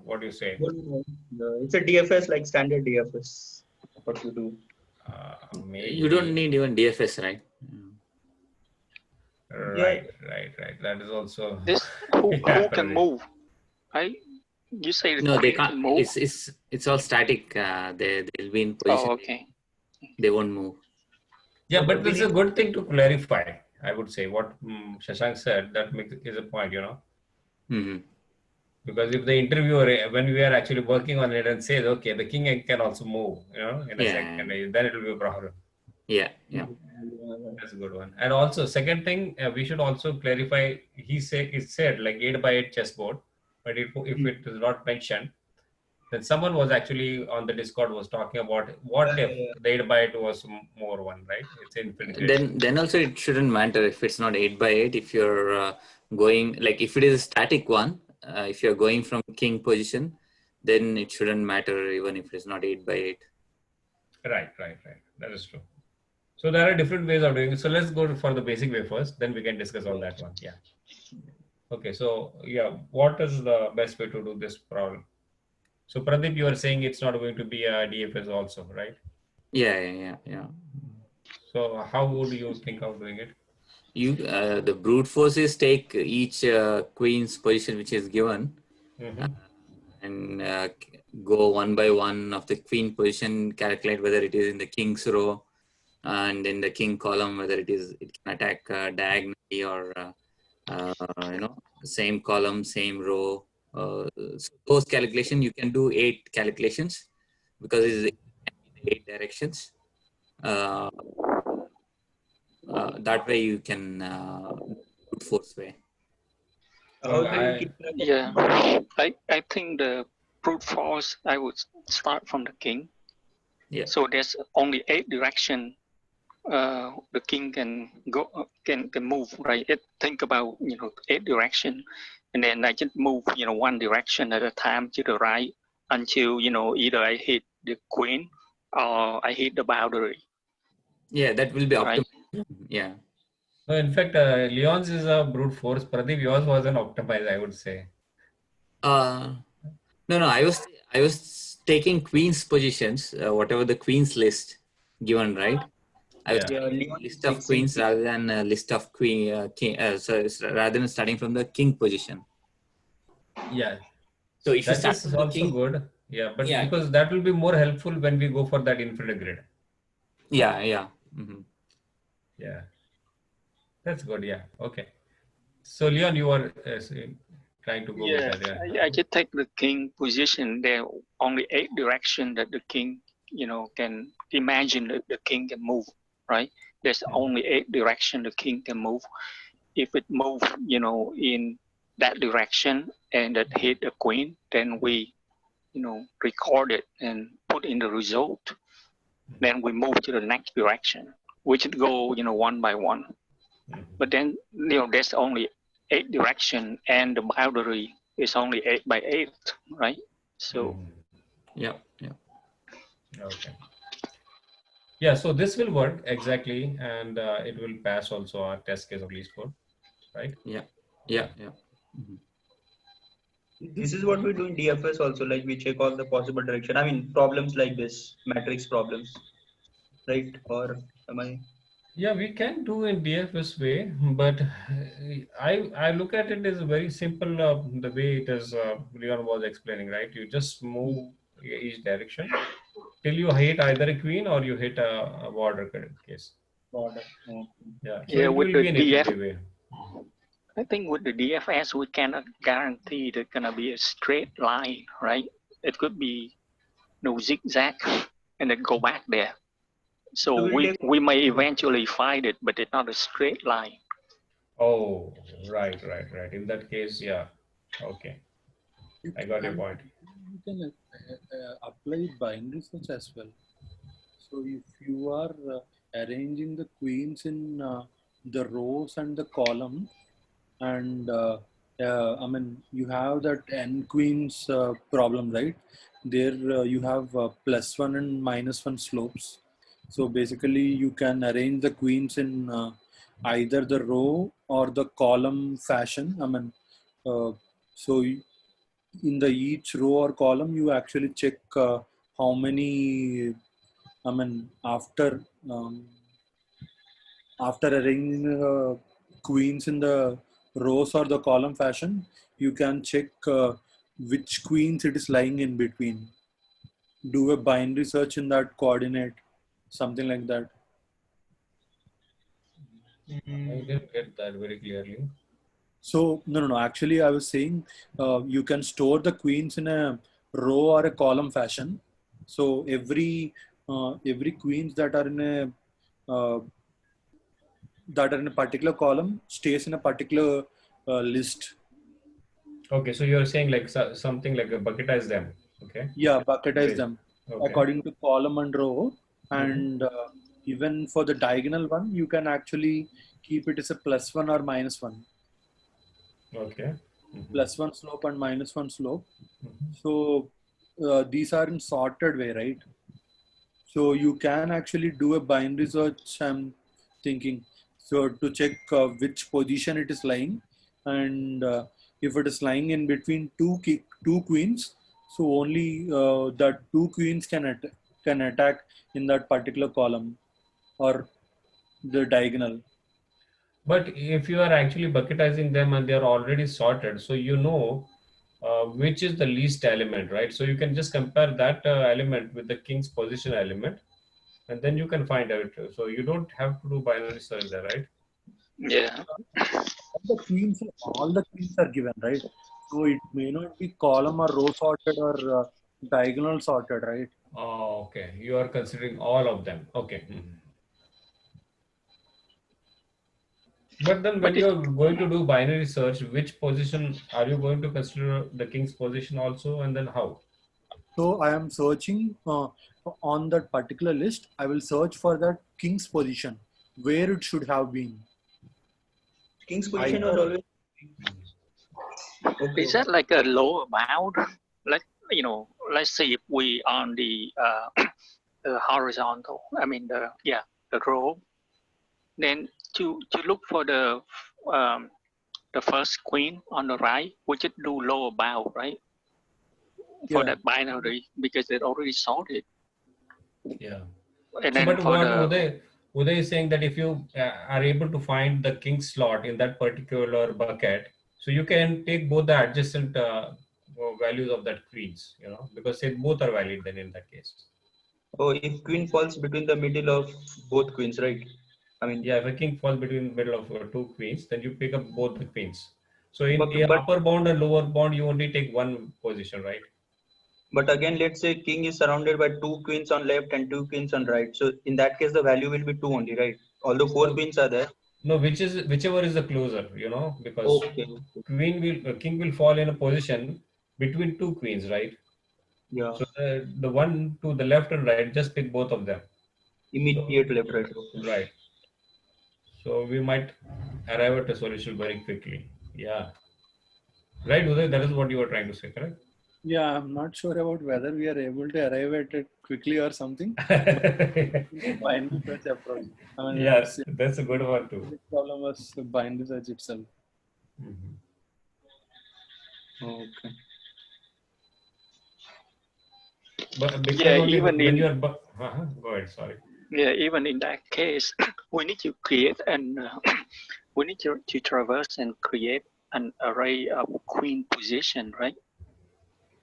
What do you say? It's a DFS, like standard DFS. What you do? You don't need even DFS, right? Right. That is also. This who can move? You say no, they can't. Move? It's all static. They'll be in position. Oh, okay. They won't move. Yeah, but it's a good thing to clarify. I would say what Shashank said, that is a point, Mm-hmm. Because if the interviewer, when we are actually working on it and says, okay, the king can also move, in a second, then it will be a problem. Yeah. That's a good one. And also, second thing, we should also clarify. It said like 8 by 8 chessboard, but if it is not mentioned, then someone was actually on the Discord was talking about what if the 8 by 8 was more one, right? It's infinite. Then also it shouldn't matter if it's not 8 by 8. If you're going, like if it is a static one, if you're going from king position, then it shouldn't matter even if it's not 8 by 8. Right. That is true. So there are different ways of doing it. So let's go for the basic way first, then we can discuss all that one. Yeah. Okay, so yeah, what is the best way to do this problem? So Pradeep, you are saying it's not going to be a DFS also, right? Yeah. So how would you think of doing it? You the brute force is take each queen's position which is given, and go one by one of the queen position, calculate whether it is in the king's row and in the king column, whether it can attack diagonally or same column, same row. So those calculation you can do 8 calculations because it's 8 directions. That way you can brute force way. How do you keep track of Yeah, I think the brute force, I would start from the king. Yeah. So there's only 8 direction the king can go, can move, right? Think about 8 direction, and then I just move one direction at a time to the right until either I hit the queen or I hit the boundary. Yeah, that will be right. optimal. Yeah. No, in fact, Leon's is a brute force. Pradeep, yours was an optimize, I would say. No. I was taking queen's positions, whatever the queen's list given, right? I was taking list of queens rather than a list of king. So rather than starting from the king position. Yeah. So if you That start is from the also king, good. Yeah, but yeah, because that will be more helpful when we go for that infinite grid. Yeah. Mm-hmm. Yeah. That's good. Yeah. Okay. So Leon, you are trying to go with Yeah, that. Yeah. I just take the king position. There are only 8 directions that the king, can imagine that the king can move, right? There's only 8 directions the king can move. If it move, in that direction and that hit the queen, then we, record it and put in the result. Then we move to the next direction, which go, one by one. But then, there's only 8 direction and the boundary is only 8 by 8, right? So yeah. Okay. Yeah, so this will work exactly, and it will pass also our test case of least code, right? Yeah. Mm-hmm. This is what we do in DFS also, like we check all the possible direction. I mean, problems like this, matrix problems, right? Or am I? Yeah, we can do in DFS way, but I look at it as very simple. The way it is, Leon was explaining, right? You just move each direction till you hit either a queen or you hit a border case. Border. Yeah, so yeah, it with will the be an DF, effective way. I think with the DFS we cannot guarantee there's gonna be a straight line, right? It could be no zigzag and then go back there. So we may eventually find it, but it's not a straight line. Oh, right. In that case, yeah. Okay. I got your point. You can apply binary search as well. So if you are arranging the queens in the rows and the column, and I mean, you have that n queens problem, right? There you have +1 and -1 slopes. So basically, you can arrange the queens in either the row or the column fashion. I mean, so in the each row or column, you actually check how many. I mean, after arranging queens in the rows or the column fashion, you can check which queens it is lying in between. Do a binary search in that coordinate, something like that. I didn't get that very clearly. So no. Actually, I was saying you can store the queens in a row or a column fashion. So every queens that are in a particular column stays in a particular list. Okay, so you're saying like something like a bucketize them. Okay. Yeah, bucketize them according to column and row, and even for the diagonal one, you can actually keep it as a +1 or -1. Okay. +1 slope and -1 slope. So these are in sorted way, right? So you can actually do a binary search. I'm thinking so to check which position it is lying. and if it is lying in between two queens, so only the two queens can attack in that particular column or the diagonal. But if you are actually bucketizing them and they are already sorted, so you know which is the least element, right? So you can just compare that element with the king's position element, and then you can find out. So you don't have to do binary search there, right? Yeah. All the queens are given, right? So it may not be column or row sorted or diagonal sorted, right? Oh, okay. You are considering all of them. Okay. But then when you're going to do binary search, which position are you going to consider the king's position also, and then how? So I am searching on that particular list. I will search for that king's position, where it should have been. King's position was always. Okay. Is that like a lower bound? Like, let's say if we on the horizontal, I mean the row, then to look for the first queen on the right, we just do lower bound, right? For that binary, because it already sorted. Yeah. And So, then but for what Uday is saying that if you are able to find the king slot in that particular bucket, so you can take both the adjacent values of that queens, because they both are valid then in that case. Oh, if queen falls between the middle of both queens, right? I mean, yeah, if a king falls between the middle of two queens, then you pick up both the queens. So in upper bound and lower bound, you only take one position, right? But again, let's say king is surrounded by two queens on left and two queens on right. So in that case, the value will be 2 only, right? Although 4 queens are there. No, whichever is the closer, because king will fall in a position between two queens, right? Yeah. So the one to the left and right, just pick both of them. Immediate left, right. Right. So we might arrive at a solution very quickly. Yeah. Right, Uday, that is what you were trying to say, correct? Yeah, I'm not sure about whether we are able to arrive at it quickly or something. Binary search approach. I mean, yes, that's a good one too. The problem was the binary search itself. Okay. But because yeah, only even when in you are go ahead, sorry. Yeah, even in that case, we need to create we need to traverse and create an array of queen position, right?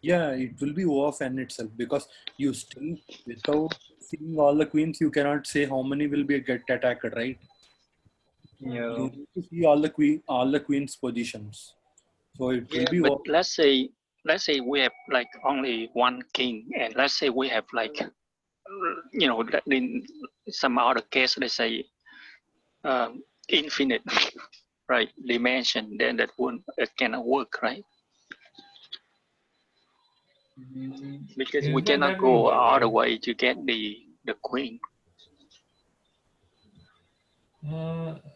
Yeah, it will be O of n itself, because you still, without seeing all the queens, you cannot say how many will be get attacked, right? Yeah. You need to see all the queens positions. So it will be. But let's say we have like only one king, and let's say we have like, in some other case, let's say infinite, right, dimension, then it cannot work, right? Because we cannot go all the way to get the queen.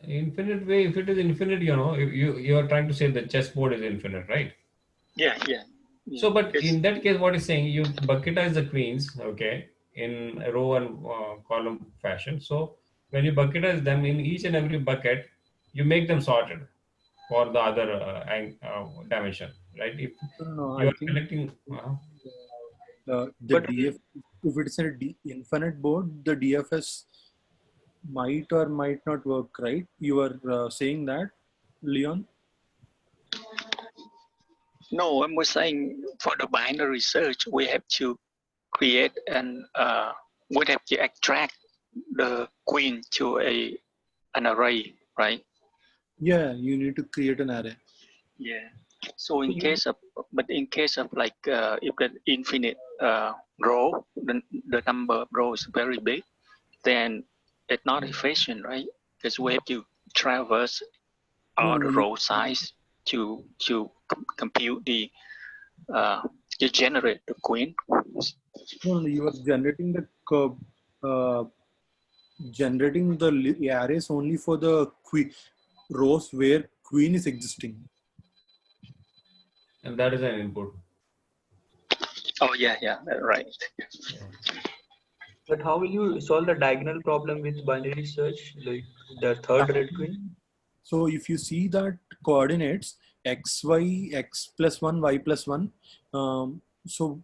Infinite way, if it is infinite, you are trying to say the chessboard is infinite, right? Yeah. So, but in that case, what is saying, you bucketize the queens, okay, in a row and column fashion. So when you bucketize them in each and every bucket, you make them sorted for the other dimension, right? If you are collecting. The DF, if it's an infinite board, the DFS might or might not work, right? You are saying that, Leon? No, I'm saying for the binary search, we have to create and we have to extract the queen to an array, right? Yeah, you need to create an array. Yeah. So in case of like if the infinite row, the number of rows is very big, then it's not efficient, right? Because we have to traverse all the row size to compute to generate the queen. No, you are generating the arrays only for the rows where queen is existing. And that is an input. Oh yeah, right. But how will you solve the diagonal problem with binary search, like the third red queen? So if you see that coordinates x, y, x plus 1, y plus 1. So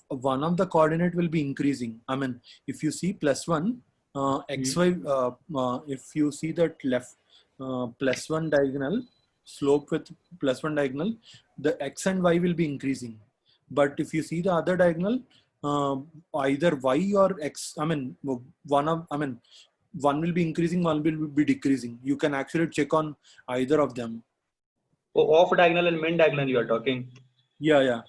one of the coordinate will be increasing. I mean, if you see plus 1, x, y, if you see that left plus 1 diagonal, slope with plus 1 diagonal, the x and y will be increasing. But if you see the other diagonal, either y or x, one will be increasing, one will be decreasing. You can actually check on either of them. Oh, off diagonal and main diagonal you are talking. Yeah.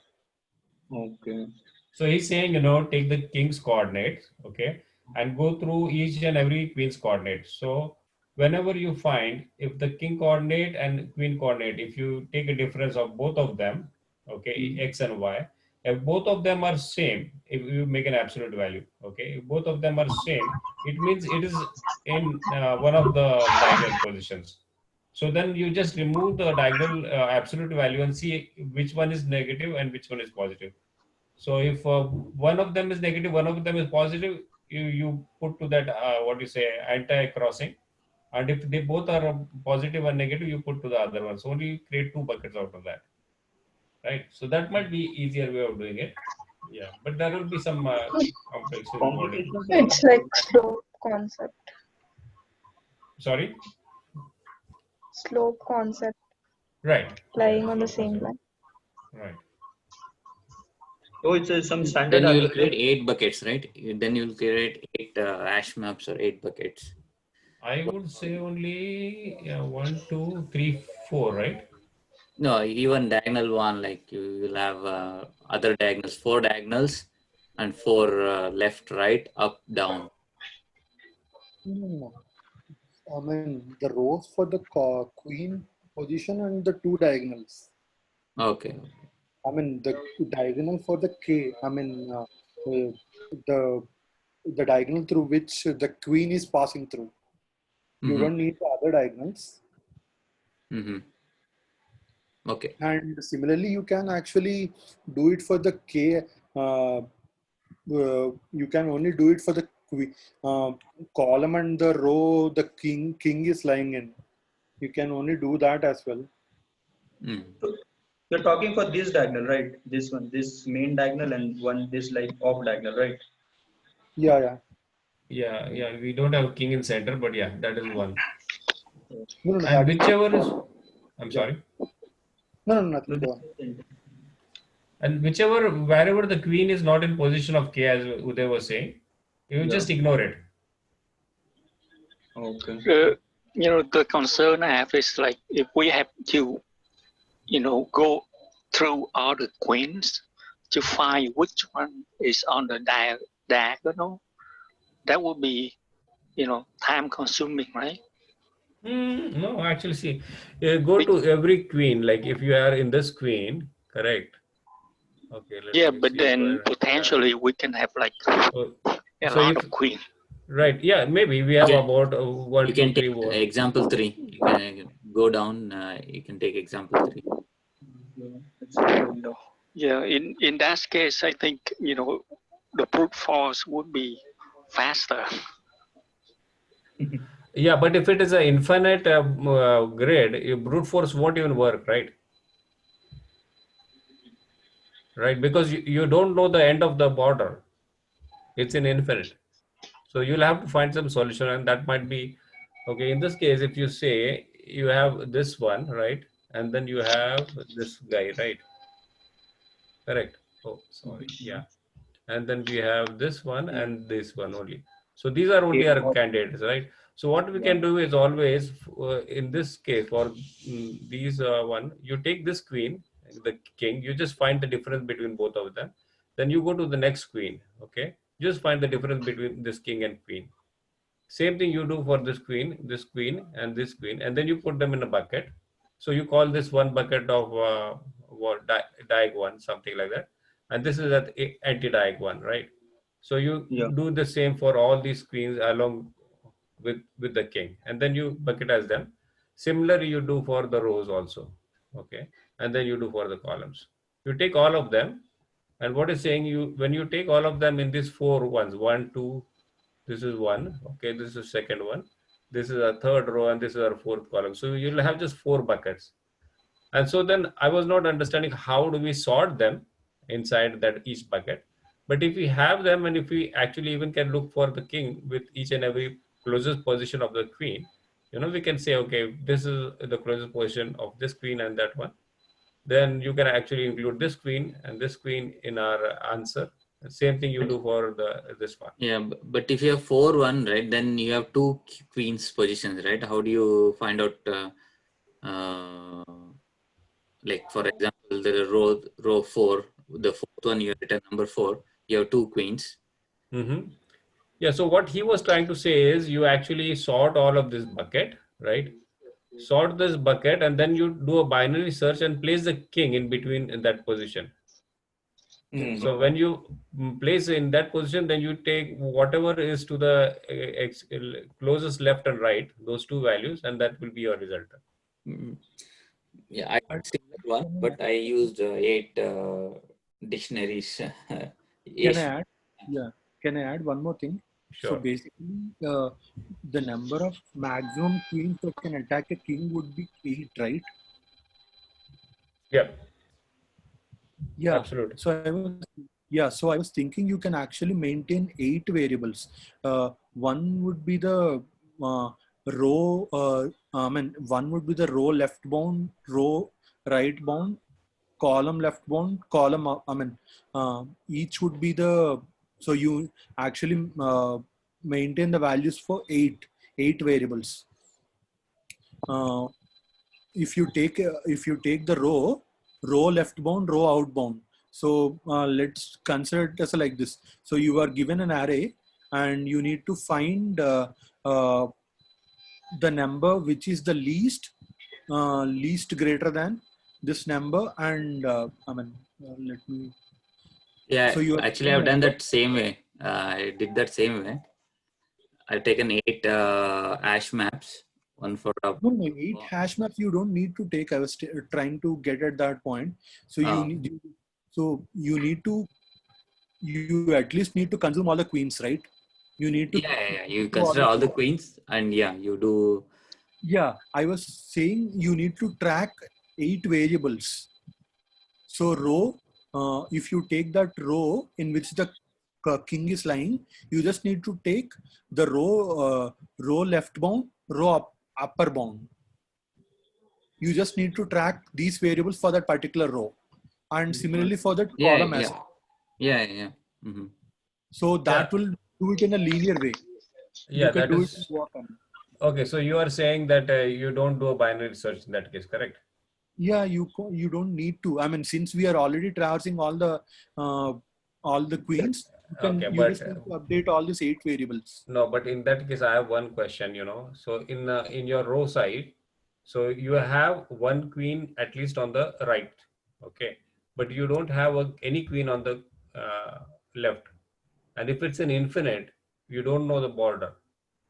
Okay. So he's saying, take the king's coordinates, okay, and go through each and every queen's coordinate. So whenever you find if the king coordinate and queen coordinate, if you take a difference of both of them, okay, x and y, if both of them are same, if you make an absolute value, okay, if both of them are same, it means it is in one of the diagonal positions. So then you just remove the diagonal absolute value and see which one is negative and which one is positive. So if one of them is negative, one of them is positive, you put to that anti-crossing, and if they both are positive and negative, you put to the other one. So only you create 2 buckets out of that, right? So that might be easier way of doing it. Yeah, but there will be some complexity. It's like slope concept. Sorry. Slope concept. Right. Lying on the same line. Right. Oh, it's some standard. Then you will create 8 buckets, right? Then you will create 8 hash maps or 8 buckets. I would say only 1, 2, 3, 4, right? No, even diagonal one, like you will have other diagonals, 4 diagonals and 4 left, right, up, down. No. I mean, the rows for the queen position and the 2 diagonals. Okay. I mean, the diagonal for the K, the diagonal through which the queen is passing through. You don't need the other diagonals. Okay. And similarly, you can actually do it for the K. You can only do it for the column and the row the king is lying in. You can only do that as well. You're talking for this diagonal, right? This one, this main diagonal, and one this like off diagonal, right? Yeah. Yeah. We don't have king in center, but yeah, that is one. No, and whichever is, I'm sorry. No, nothing. Go on. And wherever the queen is not in position of K, as Uday was saying, you just ignore it. Okay. The concern I have is like if we have to, go through all the queens to find which one is on the diagonal, that would be, time consuming, right? No, actually, see, go to every queen. Like if you are in this queen, correct? Okay. Yeah, but then potentially we can have like a lot of queen. Right. Yeah. Maybe we have about 1, you 2, can 3 take more. example 3. You can go down. You can take example 3. Yeah. In that case, I think the brute force would be faster. Yeah, but if it is an infinite grid, brute force won't even work, right? Right, because you don't know the end of the border. It's in infinite. So you'll have to find some solution, and that might be, okay, in this case, if you say you have this one, right? And then you have this guy, right? Correct. Oh, sorry. Yeah. And then we have this one and this one only. So these are only our candidates, right? So what we can do is always, in this case, for these one, you take this queen, the king, you just find the difference between both of them. Then you go to the next queen, okay? Just find the difference between this king and queen. Same thing you do for this queen, and this queen, and then you put them in a bucket. So you call this one bucket of diag one, something like that. And this is that anti-diag one, right? So you do the same for all these queens along with the king, and then you bucketize them. Similarly, you do for the rows also, okay? And then you do for the columns. You take all of them, and what is saying when you take all of them in these 4 ones, 1, 2, this is 1, okay, this is second one, this is our third row, and this is our fourth column. So you'll have just 4 buckets. And so then I was not understanding how do we sort them inside that each bucket. But if we have them, and if we actually even can look for the king with each and every closest position of the queen, we can say, okay, this is the closest position of this queen and that one. Then you can actually include this queen and this queen in our answer. The same thing you do for this one. Yeah, but if you have 4-1, right, then you have 2 queens positions, right? How do you find out, like for example, the row 4, the fourth one you written number 4, you have 2 queens. Mm-hmm. Yeah, so what he was trying to say is you actually sort all of this bucket, right? Sort this bucket, and then you do a binary search and place the king in between in that position. So when you place in that position, then you take whatever is to the closest left and right, those 2 values, and that will be your result. Yeah, I did similar one, but I used 8 dictionaries. Can I add? Yeah. Can I add one more thing? Sure. So basically, the number of maximum queens that can attack a king would be 8, right? Yeah. Yeah. Absolutely. So I was thinking you can actually maintain 8 variables. One would be the row. One would be the row left bound, row right bound, column left bound, column. Each would be the. So you actually maintain the values for 8 variables. If you take the row left bound, row outbound. So let's consider it as like this. So you are given an array, and you need to find the number which is the least greater than this number, and let me. Yeah, so actually I've done that same way. I did that same way. I've taken 8 hash maps, one for No, 8 hash maps you don't need to take. I was trying to get at that point. So you at least need to consume all the queens, right? You need to. Yeah. You consider all the queens, and yeah, you do. Yeah, I was saying you need to track 8 variables. So row, if you take that row in which the king is lying, you just need to take the row left bound, row upper bound. You just need to track these variables for that particular row, and similarly for that column as well. Yeah. Mm-hmm. So that will do it in a linear way. Yeah, you can that do is. it in walk-on. Okay, so you are saying that you don't do a binary search in that case, correct? Yeah, you don't need to. Since we are already traversing all the queens, you just need to update all these 8 variables. No, but in that case, I have one question. So in your row side, so you have 1 queen at least on the right, okay, but you don't have any queen on the left, and if it's an infinite, you don't know the border.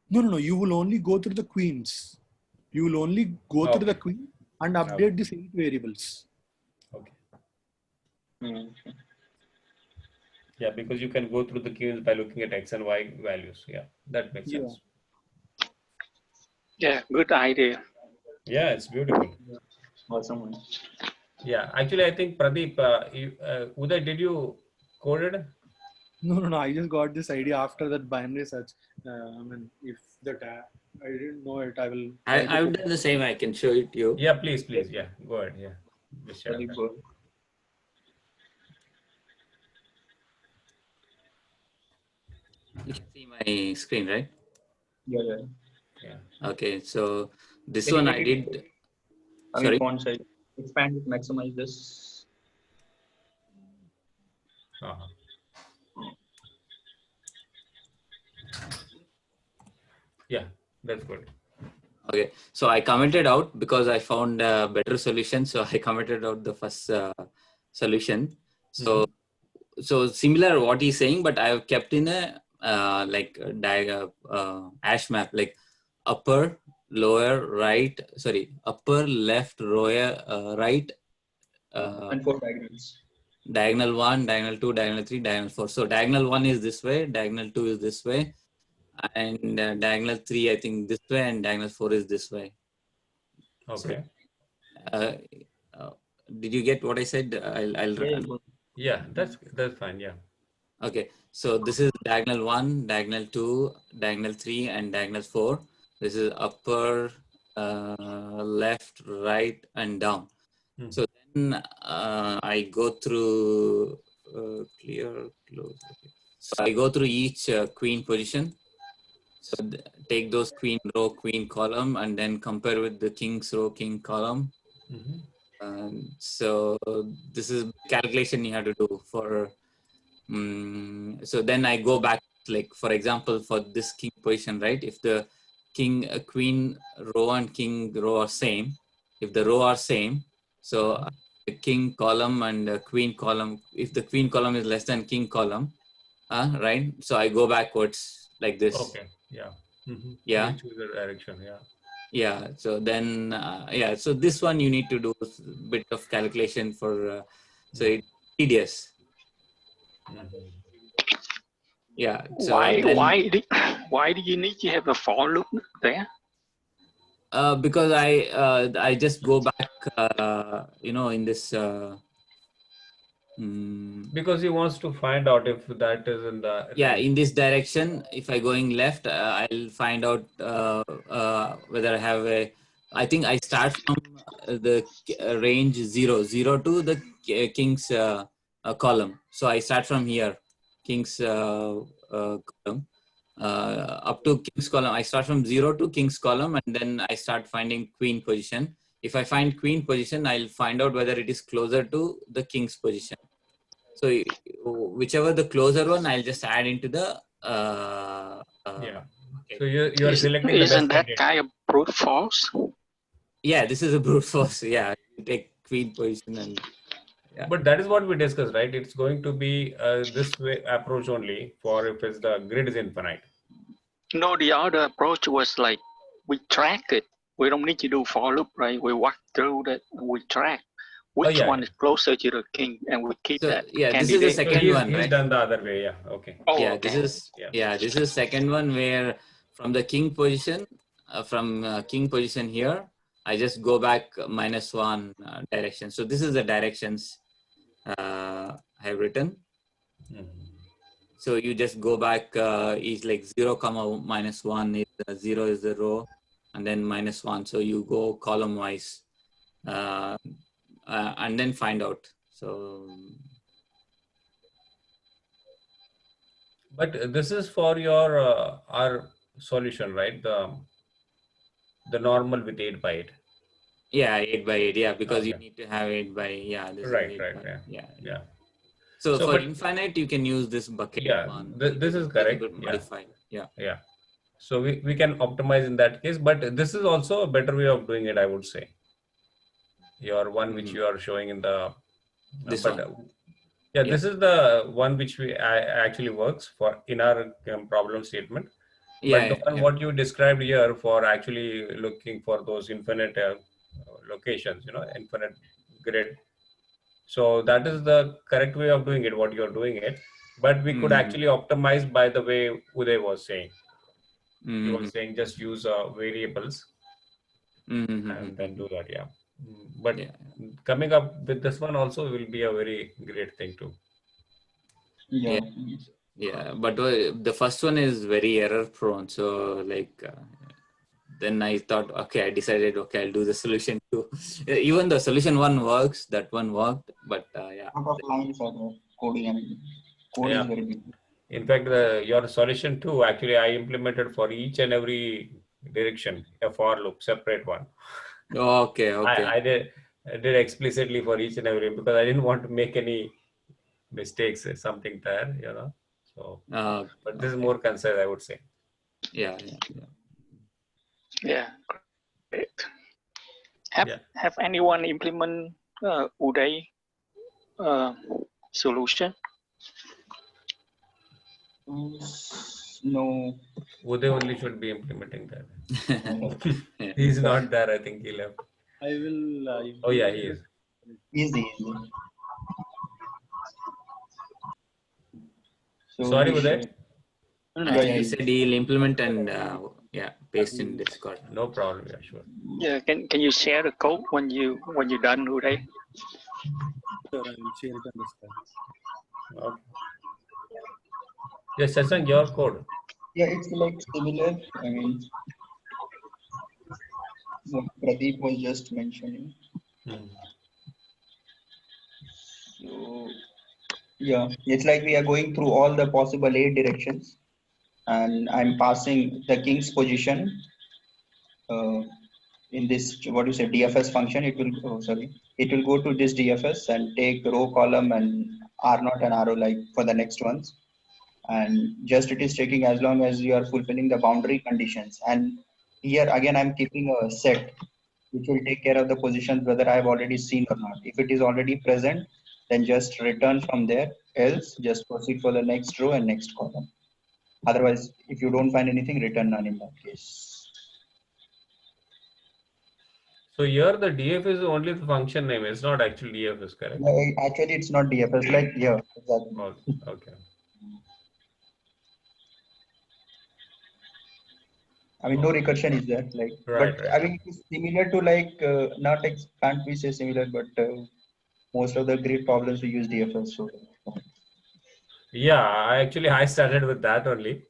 No. You will only go through the queens. You will only go through the queen and update these 8 variables. Okay. Yeah, because you can go through the queens by looking at X and Y values. Yeah, that makes sense. Yeah, good idea. Yeah, it's beautiful. Awesome. Yeah, actually, I think Pradeep, Uday, did you code it? No. I just got this idea after that binary search. If that I didn't know it, I will. I've done the same. I can show it to you. Yeah, please. Yeah, go ahead. Yeah, just share that. You can see my screen, right? Yeah. Okay, so this one I did. Sorry. Font size. Expand it, maximize this. Yeah, that's good. Okay, so I commented out because I found a better solution. So I commented out the first solution. So similar what he's saying, but I have kept in a hash map, like upper, lower, right. Sorry, upper, left, row, right. And 4 diagonals. Diagonal 1, diagonal 2, diagonal 3, diagonal 4. So diagonal 1 is this way, diagonal 2 is this way, and diagonal 3, I think this way, and diagonal 4 is this way. Okay. So, did you get what I said? Yeah, that's fine. Yeah. Okay, so this is diagonal 1, diagonal 2, diagonal 3, and diagonal 4. This is upper, left, right, and down. So then I go through clear, close. So I go through each queen position. So take those queen row, queen column, and then compare with the king's row, king column. So this is calculation you have to do for. So then I go back, like for example, for this king position, right? If the king, queen row and king row are same, if the row are same, so the king column and queen column, if the queen column is less than king column, right? So I go backwards like this. Okay. Yeah. Yeah. You choose the direction. Yeah. Yeah. So then, yeah. So this one you need to do a bit of calculation for. So it's tedious. Yeah. So why then, why do you need to have a for loop there? because I just go back, in this. Because he wants to find out if that is in the Yeah, in this direction, if I going left, I'll find out whether I have a. I think I start from the range 0 to the king's column. So I start from here, king's column, up to king's column. I start from 0 to king's column, and then I start finding queen position. If I find queen position, I'll find out whether it is closer to the king's position. So whichever the closer one, I'll just add into the. Yeah. Okay. So you're selecting. Isn't that kind of brute force? Yeah, this is a brute force. Yeah, you take queen position and. Yeah. But that is what we discussed, right? It's going to be this way approach only for if it's the grid is infinite. No, the other approach was like we track it. We don't need to do for loop, right? We walk through that and we track which one is closer to the king, and we keep that. Yeah, candidate. this is the second one, He's right? done the other way. Yeah. Okay. Oh, yeah, okay. This is second one where from the king position, king position here, I just go back -1 direction. So this is the directions I have written. So you just go back, is like 0, -1 is 0 is the row, and then -1. So you go column wise, and then find out. So. But this is for your our solution, right? The normal with 8 by 8. Yeah, 8 by 8. Yeah, because you need to have 8 by. Yeah. This Right. Is Right. Yeah. So for infinite, you can use this bucket. Yeah, one. This is correct. Modified. Yeah. Yeah. So we can optimize in that case, but this is also a better way of doing it, I would say. Your one which you are showing in the. This but, one. Yeah, this is the one which actually works for in our problem statement. Yeah, but the one what you described here for actually looking for those infinite locations, infinite grid. So that is the correct way of doing it, what you're doing it. But we could actually optimize by the way Uday was saying. He was saying just use variables and then do that, yeah. But coming up with this one also will be a very great thing too. Yeah, but the first one is very error prone. So like, then I thought, okay, I decided, okay, I'll do the solution 2. Even the solution 1 works, that one worked, but yeah. A lot of lines are there, coding and code is very big. In fact, your solution 2, actually I implemented for each and every direction, a for loop, separate one. Okay. I did explicitly for each and every, because I didn't want to make any mistakes, something there, So, but this is more concise, I would say. Yeah. Yeah, great. Have anyone implement Uday solution? No. Uday only should be implementing that. He's not there. I think he left. I will. Oh yeah, he is. Easy. So sorry, Uday. He said he'll implement and paste in Discord. No problem. Yeah, sure. Yeah, can you share the code when you're done, Uday? Sure, I will share it on the slide. Okay. Yes, Satsang, your code. Yeah, it's like similar. I mean, what Pradeep was just mentioning. So, yeah, it's like we are going through all the possible 8 directions, and I'm passing the king's position in this, what you say, DFS function. It will it will go to this DFS and take row, column, and R0 and arrow like for the next ones. And just it is checking as long as you are fulfilling the boundary conditions. And here again, I'm keeping a set which will take care of the positions whether I have already seen or not. If it is already present, then just return from there. Else, just proceed for the next row and next column. Otherwise, if you don't find anything, return none in that case. So here the DF is only the function name. It's not actually DFS, correct? No, actually, it's not DFS. Like here, exactly. Oh, okay. I mean, no recursion is there. Like, Right, but I mean, it's similar to like not can't we say similar, but most of the grid problems we use DFS. So Yeah, I started with that only,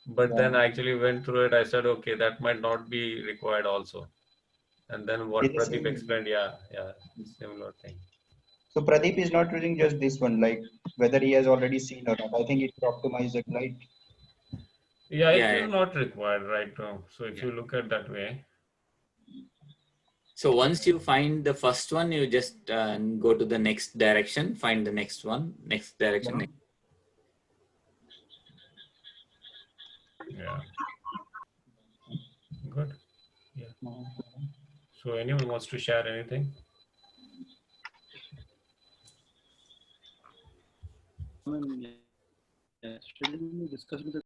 but yeah. then I actually went through it. I said, okay, that might not be required also. And then what It is Pradeep similar. explained, similar thing. So Pradeep is not using just this one, like whether he has already seen or not. I think it's optimized it, right? Yeah, it Yeah, is not required right now. So if you look at that way. So once you find the first one, you just go to the next direction, find the next one, next direction. Yeah. Good. Yeah. So anyone wants to share anything? I mean, yesterday we discussed with the